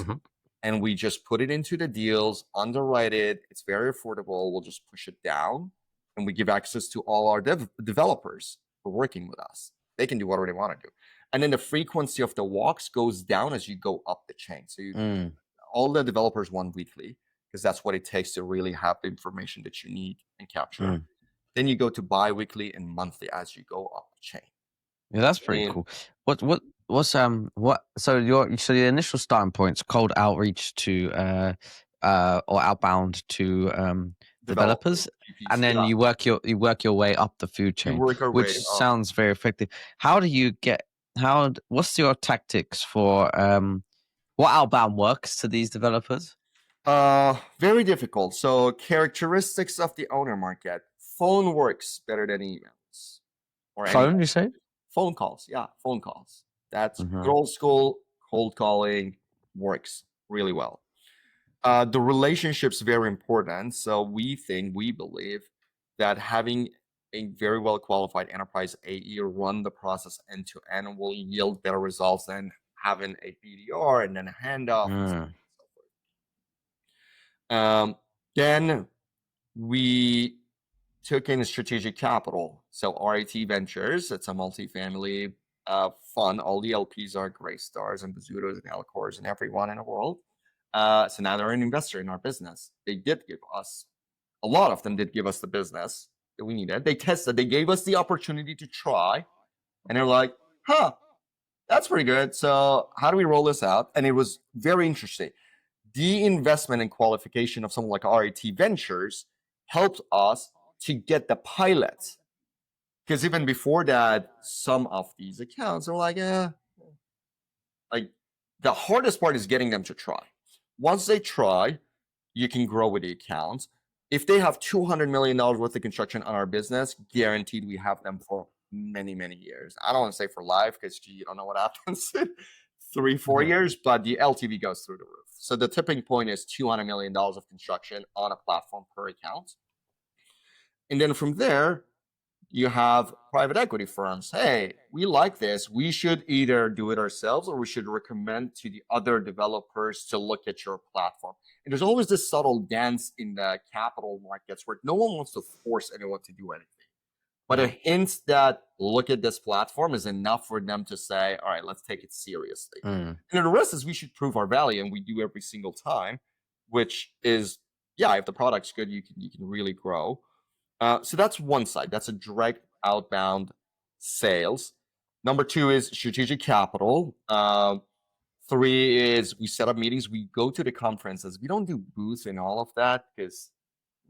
And we just put it into the deals, underwrite it. It's very affordable. We'll just push it down. And we give access to all our developers who are working with us. They can do whatever they want to do. And then the frequency of the walks goes down as you go up the chain. So all the developers want weekly, because that's what it takes to really have the information that you need and capture. Then you go to bi-weekly and monthly as you go up the chain. Yeah, that's pretty cool. So the initial starting point's cold outreach to or outbound to developers, and then you work your way up the food chain, which sounds very effective. How do you what's your tactics for what outbound works to these developers? Very difficult. So characteristics of the owner market: phone works better than emails. Or phone, you say? Phone calls, phone calls. That's good old school cold calling, works really well. The relationship's very important. So we believe that having a very well qualified enterprise AE run the process end to end will yield better results than having a BDR and then a handoff. And so on and so forth. Then we took in strategic capital. So RIT Ventures, it's a multifamily fun. All the LPs are Greystars and Bazzutos and allocators and everyone in the world. So now they're an investor in our business. They did give us, a lot of them did give us the business that we needed. They tested, they gave us the opportunity to try. And they're like, huh, that's pretty good. So how do we roll this out? And it was very interesting. The investment and qualification of someone like RET Ventures helped us to get the pilots. Because even before that, some of these accounts are like, like the hardest part is getting them to try. Once they try, you can grow with the accounts. If they have $200 million worth of construction on our business, guaranteed we have them for many, many years. I don't want to say for life because you don't know what happens in 3-4 years, but the LTV goes through the roof. So the tipping point is $200 million of construction on a platform per account. And then from there, you have private equity firms. Hey, we like this. We should either do it ourselves or we should recommend to the other developers to look at your platform. And there's always this subtle dance in the capital markets where no one wants to force anyone to do anything. But a hint that look at this platform is enough for them to say, all right, let's take it seriously. And then the rest is we should prove our value, and we do every single time, which is, yeah, if the product's good, you can really grow. So that's one side. That's a direct outbound sales. Number 2 is strategic capital. 3 is we set up meetings. We go to the conferences. We don't do booths and all of that because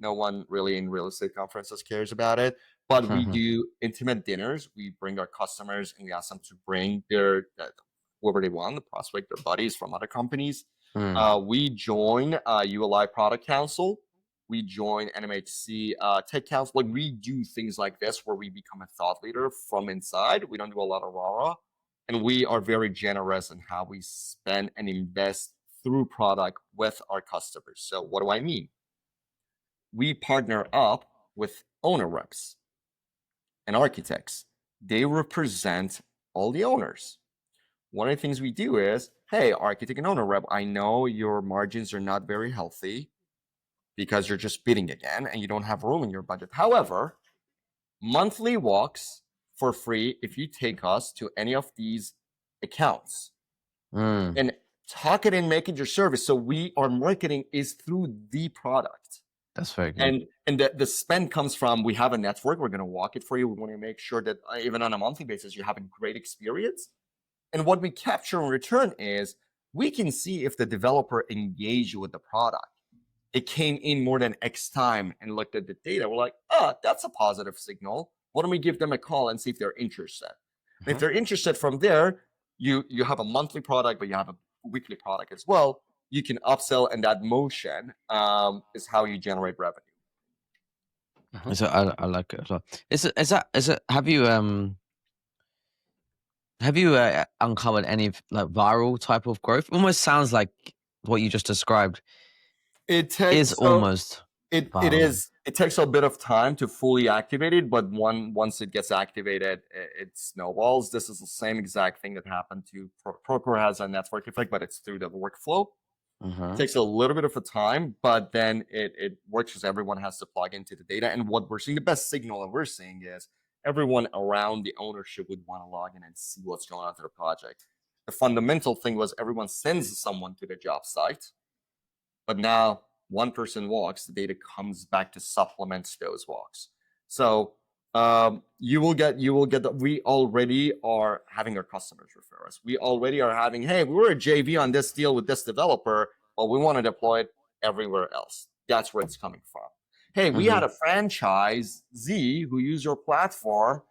no one really in real estate conferences cares about it. But we do intimate dinners. We bring our customers and we ask them to bring their whoever they want, the prospect, their buddies from other companies. We join ULI Product Council. We join NMHC Tech Council. Like we do things like this where we become a thought leader from inside. We don't do a lot of rah-rah. And we are very generous in how we spend and invest through product with our customers. So what do I mean? We partner up with owner reps and architects. They represent all the owners. One of the things we do is, hey, architect and owner rep, I know your margins are not very healthy because you're just bidding again and you don't have room in your budget. However, monthly walks for free if you take us to any of these accounts and talk it and make it your service. So our marketing is through the product. That's very good. And the spend comes from, we have a network, we're going to walk it for you. We want to make sure that even on a monthly basis, you have a great experience. And what we capture in return is we can see if the developer engaged with the product. It came in more than X time and looked at the data. We're like, that's a positive signal. Why don't we give them a call and see if they're interested? And if they're interested from there, you have a monthly product, but you have a weekly product as well. You can upsell, and that motion is how you generate revenue. So I like it a lot. Is it? Have you uncovered any like viral type of growth? Almost sounds like what you just described. It takes It takes a bit of time to fully activate it, but once it gets activated, it snowballs. This is the same exact thing that happened to Procore has a network effect, but it's through the workflow. It takes a little bit of a time, but then it works because everyone has to plug into the data. And what we're seeing, the best signal that we're seeing is everyone around the ownership would want to log in and see what's going on with their project. The fundamental thing was everyone sends someone to the job site, but now one person walks, the data comes back to supplement those walks. So you will get we already are having our customers refer us. We already are having, hey, we were a JV on this deal with this developer, but we want to deploy it everywhere else. That's where it's coming from. Hey, we had a franchisee who used your platform.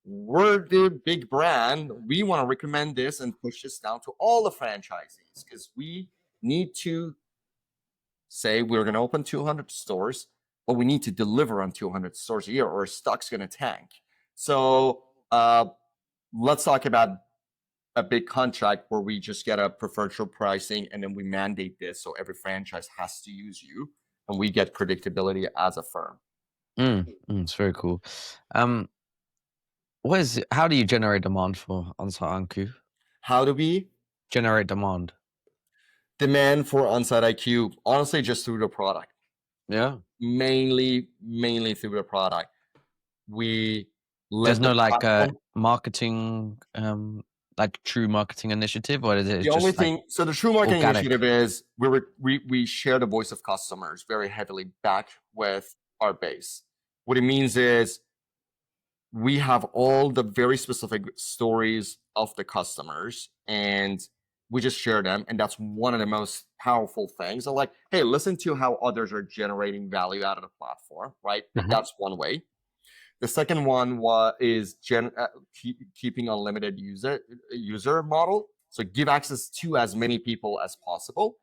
We're the big brand. We want to recommend this and push this down to all the franchisees because we need to say we're going to open 200 stores, but we need to deliver on 200 stores a year or stock's going to tank. So let's talk about a big contract where we just get a preferential pricing and then we mandate this so every franchise has to use you and we get predictability as a firm. It's very cool. How do you generate demand for OnsiteIQ? How do we generate demand? Demand for OnsiteIQ, honestly, just through the product. Yeah. Mainly through the product. There's no like marketing, like true marketing initiative, or is it The only just like thing, so the true marketing organic? initiative is we share the voice of customers very heavily back with our base. What it means is we have all the very specific stories of the customers and we just share them. And that's one of the most powerful things. So like, hey, listen to how others are generating value out of the platform, right? Mhm. That's one way. The second one is keeping unlimited user model. So give access to as many people as possible,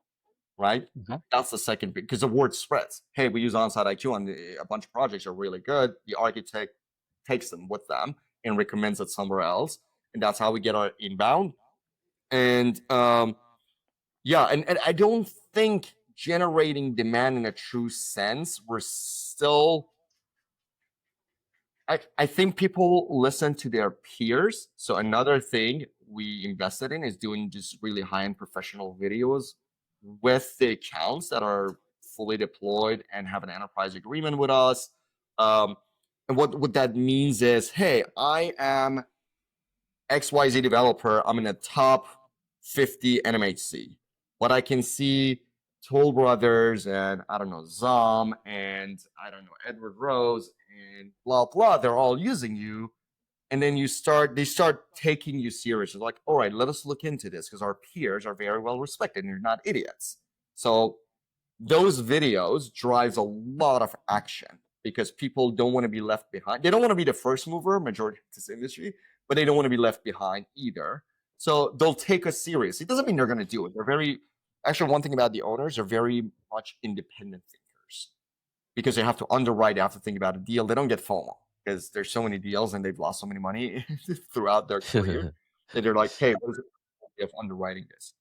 right? Mhm. That's the second big, because the word spreads. Hey, we use OnsiteIQ on a bunch of projects are really good. The architect takes them with them and recommends it somewhere else, and that's how we get our inbound. And yeah, and I don't think generating demand in a true sense, we're still. I think people listen to their peers. So another thing we invested in is doing just really high-end professional videos with the accounts that are fully deployed and have an enterprise agreement with us. And what that means is, hey, I am XYZ developer. I'm in the top 50 NMHC. But I can see Toll Brothers and I don't know, Zom and I don't know, Edward Rose and blah blah. They're all using you. And then they start taking you serious. It's like, all right, let us look into this because our peers are very well respected and you're not idiots. So those videos drives a lot of action because people don't want to be left behind. They don't want to be the first mover, majority of this industry, but they don't want to be left behind either. So they'll take us serious. It doesn't mean they're going to do it. They're very, actually, one thing about the owners are very much independent thinkers because they have to underwrite, they have to think about a deal. They don't get FOMO because there's so many deals and they've lost so many money throughout their career that they're like, hey, what is it of underwriting this?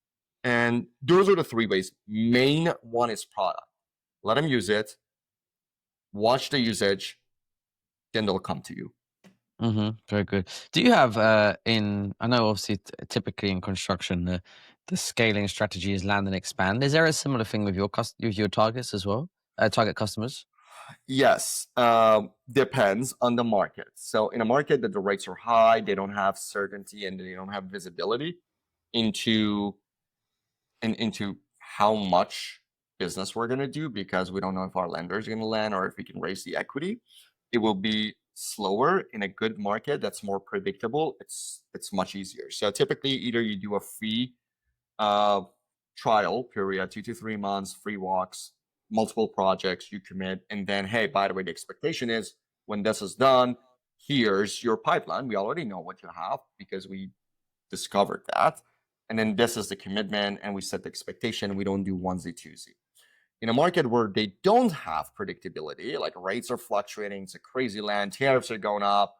And those are the three ways. Main one is product. Let them use it, watch the usage, then they'll come to you. Very good. Do you have I know obviously typically in construction the scaling strategy is land and expand. Is there a similar thing with your targets as well? Target customers? Yes, depends on the market. So in a market that the rates are high, they don't have certainty and they don't have visibility into how much business we're going to do because we don't know if our lender is going to land or if we can raise the equity. It will be slower. In a good market that's more predictable, it's much easier. So typically either you do a free trial period, 2 to 3 months, free walks, multiple projects, you commit, and then hey, by the way, the expectation is when this is done, here's your pipeline. We already know what you have because we discovered that. And then this is the commitment, and we set the expectation. We don't do onesie twosie. In a market where they don't have predictability, like rates are fluctuating, it's a crazy land, tariffs are going up,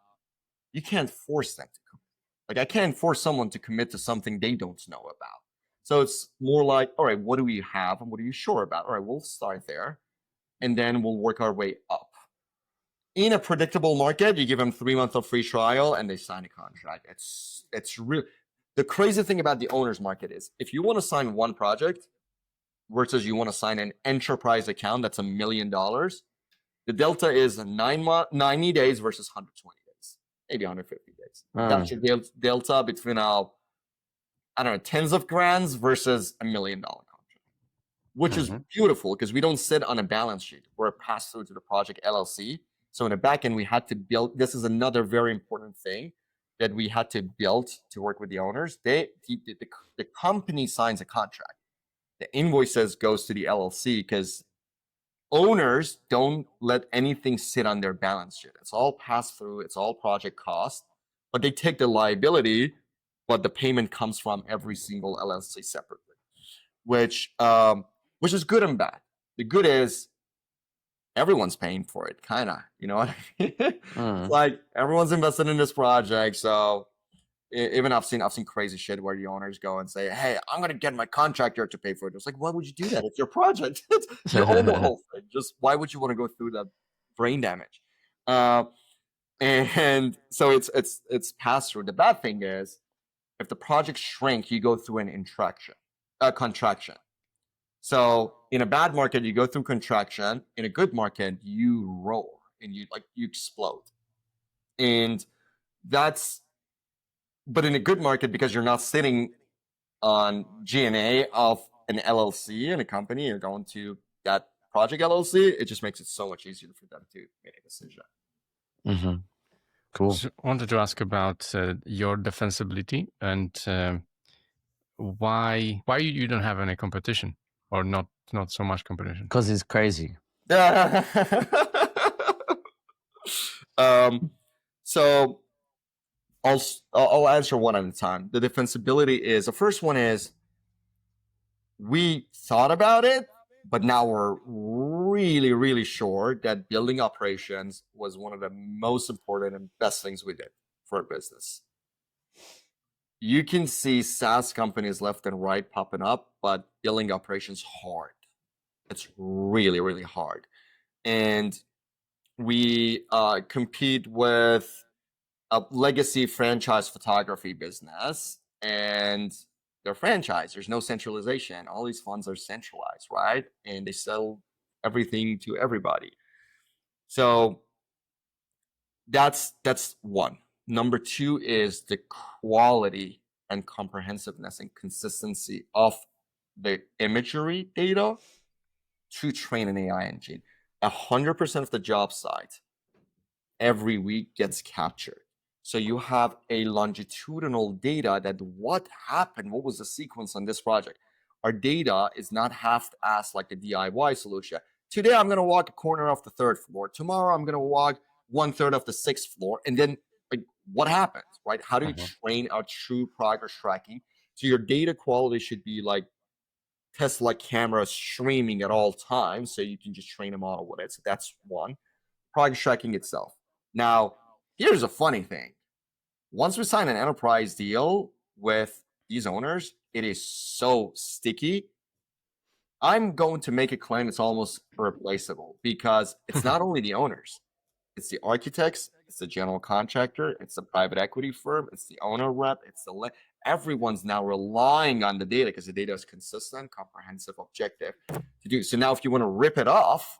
you can't force them to commit. Like I can't force someone to commit to something they don't know about. So it's more like, all right, what do we have and what are you sure about? All right, we'll start there, and then we'll work our way up. In a predictable market, you give them 3 months of free trial and they sign a contract. It's real. The crazy thing about the owner's market is if you want to sign one project versus you want to sign an enterprise account that's $1 million, the delta is 90 days versus 120 days, maybe 150 days. That's your delta between I don't know, tens of grands versus $1 million contract, which is beautiful because we don't sit on a balance sheet. We're a pass through to the project LLC. So in the back end, we had to build. This is another very important thing that we had to build to work with the owners. The company signs a contract. The invoices goes to the LLC because owners don't let anything sit on their balance sheet. It's all passed through. It's all project cost, but they take the liability, but the payment comes from every single LLC separately, which is good and bad. The good is everyone's paying for it, kind of, you know what I mean? It's like everyone's invested in this project. So even I've seen crazy shit where the owners go and say, hey, I'm going to get my contractor to pay for it. It's like, why would you do that? It's your project. You own the whole thing. Just why would you want to go through that brain damage? And so it's passed through. The bad thing is if the project shrink, you go through an contraction. So in a bad market, you go through contraction. In a good market, you roar and you explode. And that's but in a good market, because you're not sitting on G&A of an LLC in a company, you're going to that project LLC, it just makes it so much easier for them to make a decision. Mm-hmm. Cool. So I wanted to ask about your defensibility and why you don't have any competition or not so much competition. Because it's crazy. So I'll answer one at a time. The defensibility is, the first one is, we thought about it, but now we're really, really sure that building operations was one of the most important and best things we did for a business. You can see SaaS companies left and right popping up, but building operations hard. It's really, really hard. And we compete with a legacy franchise photography business, and they're franchise. There's no centralization. All these funds are centralized, right? And they sell everything to everybody. So that's one. Number two is the quality and comprehensiveness and consistency of the imagery data to train an AI engine. 100% of the job site every week gets captured. So you have a longitudinal data that what happened, what was the sequence on this project. Our data is not half-assed like the DIY solution. Today, I'm going to walk a corner of the 3rd floor. Tomorrow, I'm going to walk 1/3 of the 6th floor. And then like, what happens, right? How do you train our true progress tracking? So your data quality should be like Tesla cameras streaming at all times, so you can just train a model with it. So that's one. Progress tracking itself. Now, here's a funny thing. Once we sign an enterprise deal with these owners, it is so sticky. I'm going to make a claim it's almost irreplaceable, because it's not only the owners, it's the architects, it's the general contractor, it's the private equity firm, it's the owner rep, it's the everyone's now relying on the data because the data is consistent, comprehensive, objective to do. So now if you want to rip it off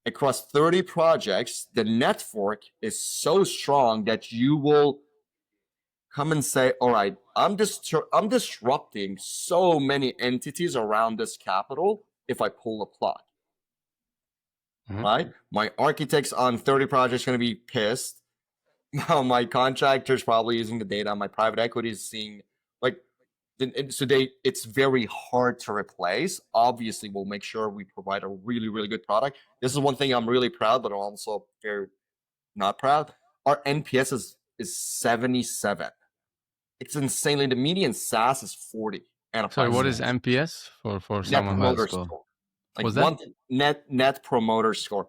across 30 projects, the network is so strong that you will come and say, all right, I'm disrupting so many entities around this capital if I pull a plug. Right? My architects on 30 projects going to be pissed. My contractors probably using the data. My private equity is seeing it's very hard to replace. Obviously, we'll make sure we provide a really, really good product. This is one thing I'm really proud, but I'm also very not proud. Our NPS is 77. It's insanely. The median SaaS is 40. Sorry, what is NPS for someone? Net promoter score. Like net promoter score.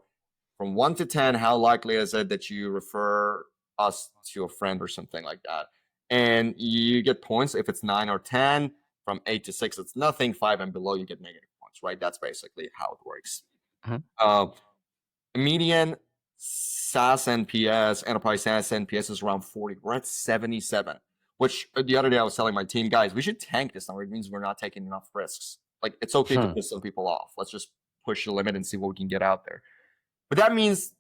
From 1 to 10, how likely is it that you refer us to a friend or something like that? And you get points if it's 9 or 10. From 8 to 6, it's nothing. 5 and below, you get negative points, right? That's basically how it works. Median SaaS NPS, enterprise SaaS NPS is around 40. We're at 77, which the other day I was telling my team, guys, we should tank this number. It means we're not taking enough risks. Like, it's okay to piss some people off. Let's just push the limit and see what we can get out there. But that means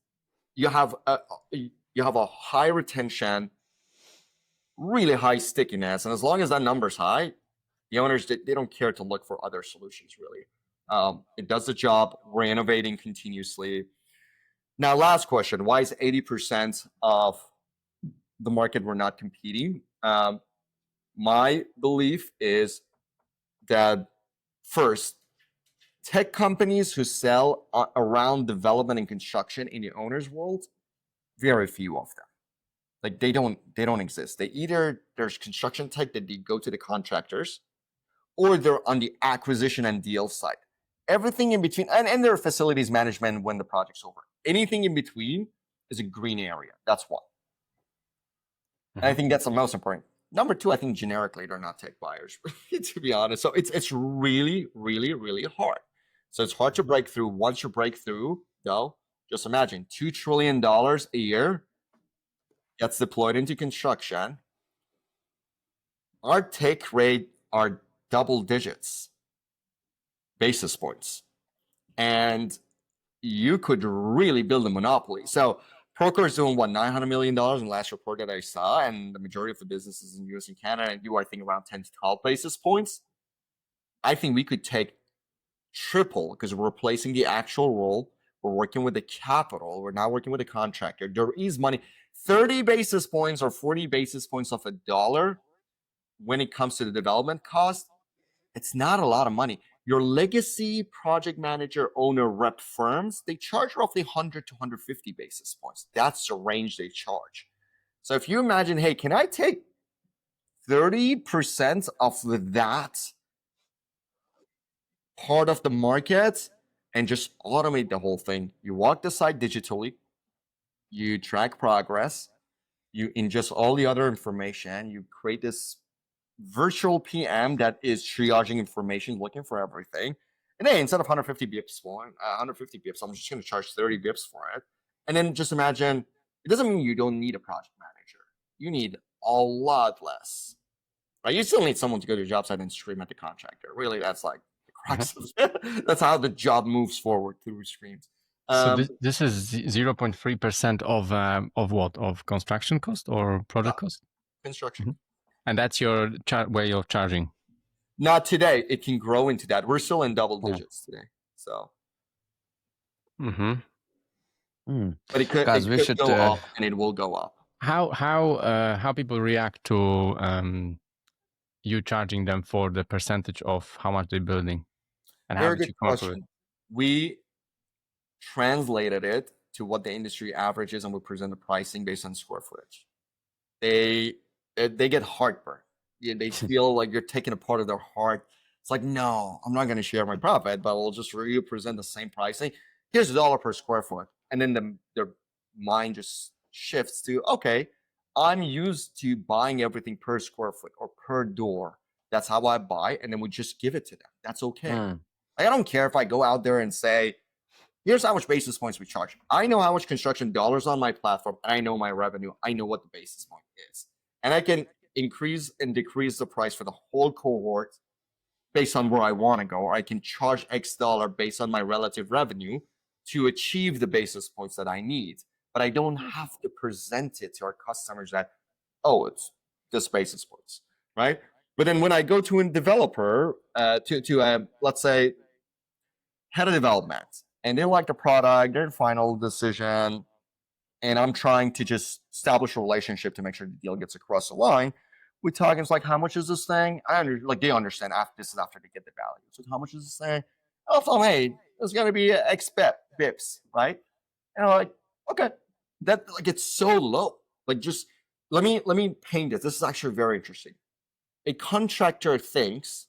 you have a high retention, really high stickiness, and as long as that number's high, the owners they don't care to look for other solutions really. It does the job. We're innovating continuously. Now, last question: why is 80% of the market we're not competing? My belief is that first, tech companies who sell around development and construction in the owner's world, very few of them. Like they don't exist. There's construction tech that they go to the contractors, or they're on the acquisition and deal side. Everything in between, and their facilities management when the project's over. Anything in between is a green area. That's one. And I think that's the most important. Number two, I think generically they're not tech buyers, to be honest. So it's really, really, really hard. So it's hard to break through. Once you break through, though, just imagine $2 trillion a year gets deployed into construction. Our take rate are double digits, basis points. And you could really build a monopoly. So Procore is doing what, $900 million in the last report that I saw, and the majority of the businesses in US and Canada and do, I think, around 10 to 12 basis points. I think we could take triple because we're replacing the actual role. We're working with the capital. We're not working with a contractor. There is money. 30 basis points or 40 basis points of a dollar when it comes to the development cost, it's not a lot of money. Your legacy project manager, owner, rep firms, they charge roughly 100 to 150 basis points. That's the range they charge. So if you imagine, hey, can I take 30% of that part of the market and just automate the whole thing? You walk the site digitally, you track progress, you ingest all the other information, you create this virtual PM that is triaging information, looking for everything. And then instead of 150 bips for 150 bips, I'm just going to charge 30 bips for it. And then just imagine, it doesn't mean you don't need a project manager. You need a lot less, right? You still need someone to go to your job site and scream at the contractor. Really, that's like the crux of it. That's how the job moves forward through screens. So this is 0.3% of what? Of construction cost or product cost? Construction. Mm-hmm. And that's your way of charging? Not today. It can grow into that. We're still in double digits today. So. But it could, Guys, it could go up, and it will go up. How people react to you charging them for the percentage of how much they're building? And Very how did you come up with it? We translated it to what the industry average is, and we present the pricing based on square footage. They get heartburn. They feel like you're taking a part of their heart. It's like, no, I'm not going to share my profit, but we'll just present the same pricing. Here's $1 per square foot. And then their mind just shifts to, okay, I'm used to buying everything per square foot or per door. That's how I buy. And then we just give it to them. That's okay. I don't care if I go out there and say, here's how much basis points we charge. I know how much construction dollars on my platform. And I know my revenue. I know what the basis point is. And I can increase and decrease the price for the whole cohort based on where I want to go. Or I can charge X dollar based on my relative revenue to achieve the basis points that I need. But I don't have to present it to our customers that, oh, it's this basis points, right? But then when I go to a developer, let's say, head of development, and they like the product, they're in final decision, and I'm trying to just establish a relationship to make sure the deal gets across the line, we talk, and it's like, how much is this thing? They understand this is after they get the value. So how much is this thing? I'll tell them, hey, there's going to be X bips, right? And I'm like, okay, that like it's so low. Like, just let me paint this. This is actually very interesting. A contractor thinks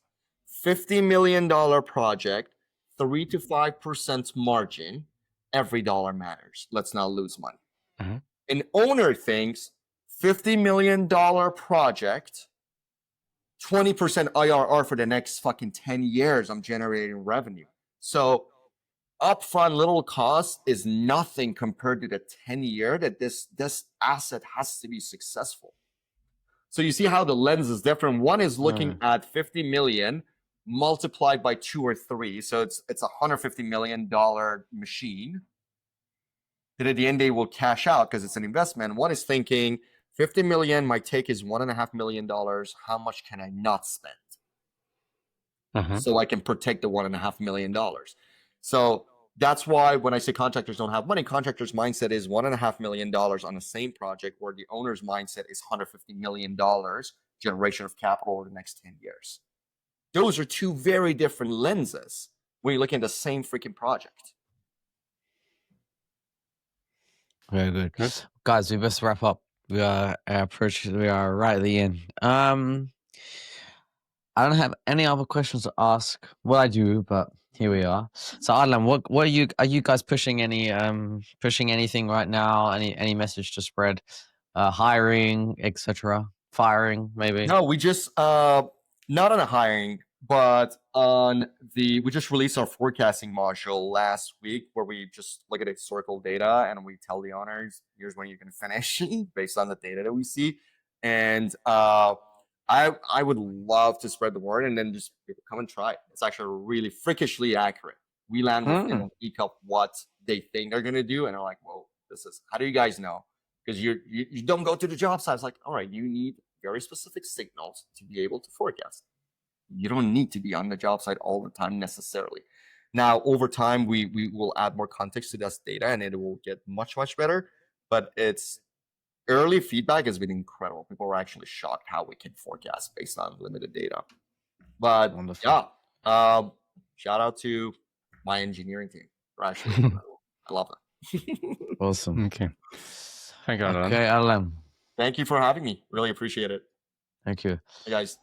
$50 million project, 3 to 5% margin, every dollar matters. Let's not lose money. Mm-hmm. An owner thinks $50 million project, 20% IRR for the next fucking 10 years. I'm generating revenue. So upfront little cost is nothing compared to the 10-year that this asset has to be successful. So you see how the lens is different. One is looking at 50 million multiplied by 2 or 3. So it's a $150 million machine that at the end they will cash out because it's an investment. One is thinking 50 million, my take is $1.5 million. How much can I not spend? So I can protect the $1.5 million. So that's why when I say contractors don't have money, contractors' mindset is $1.5 million on the same project, where the owner's mindset is $150 million generation of capital over the next 10 years. Those are two very different lenses when you're looking at the same freaking project. Very good. Guys, we best wrap up. We are right at the end. I don't have any other questions to ask. Well, I do, but here we are. So, Ardalan, what are you guys pushing anything right now? Any message to spread? Hiring, etc. Firing, maybe? No, we just not on a hiring, but we just released our forecasting module last week, where we just look at historical data and we tell the owners, here's when you can finish based on the data that we see. And I would love to spread the word, and then just people come and try it. It's actually really freakishly accurate. We land within a week of what they think they're going to do, and they're like, whoa, this is. How do you guys know? Because you don't go to the job site. It's like, all right, you need very specific signals to be able to forecast. You don't need to be on the job site all the time necessarily. Now, over time, we will add more context to this data, and it will get much better. But it's early feedback has been incredible. People are actually shocked how we can forecast based on limited data. But Wonderful. yeah, shout out to my engineering team. They're actually incredible. I love them. Awesome. Okay. Thank you, Ardalan. Okay, Ardalan. Thank you for having me. Really appreciate it. Thank you. Hey guys.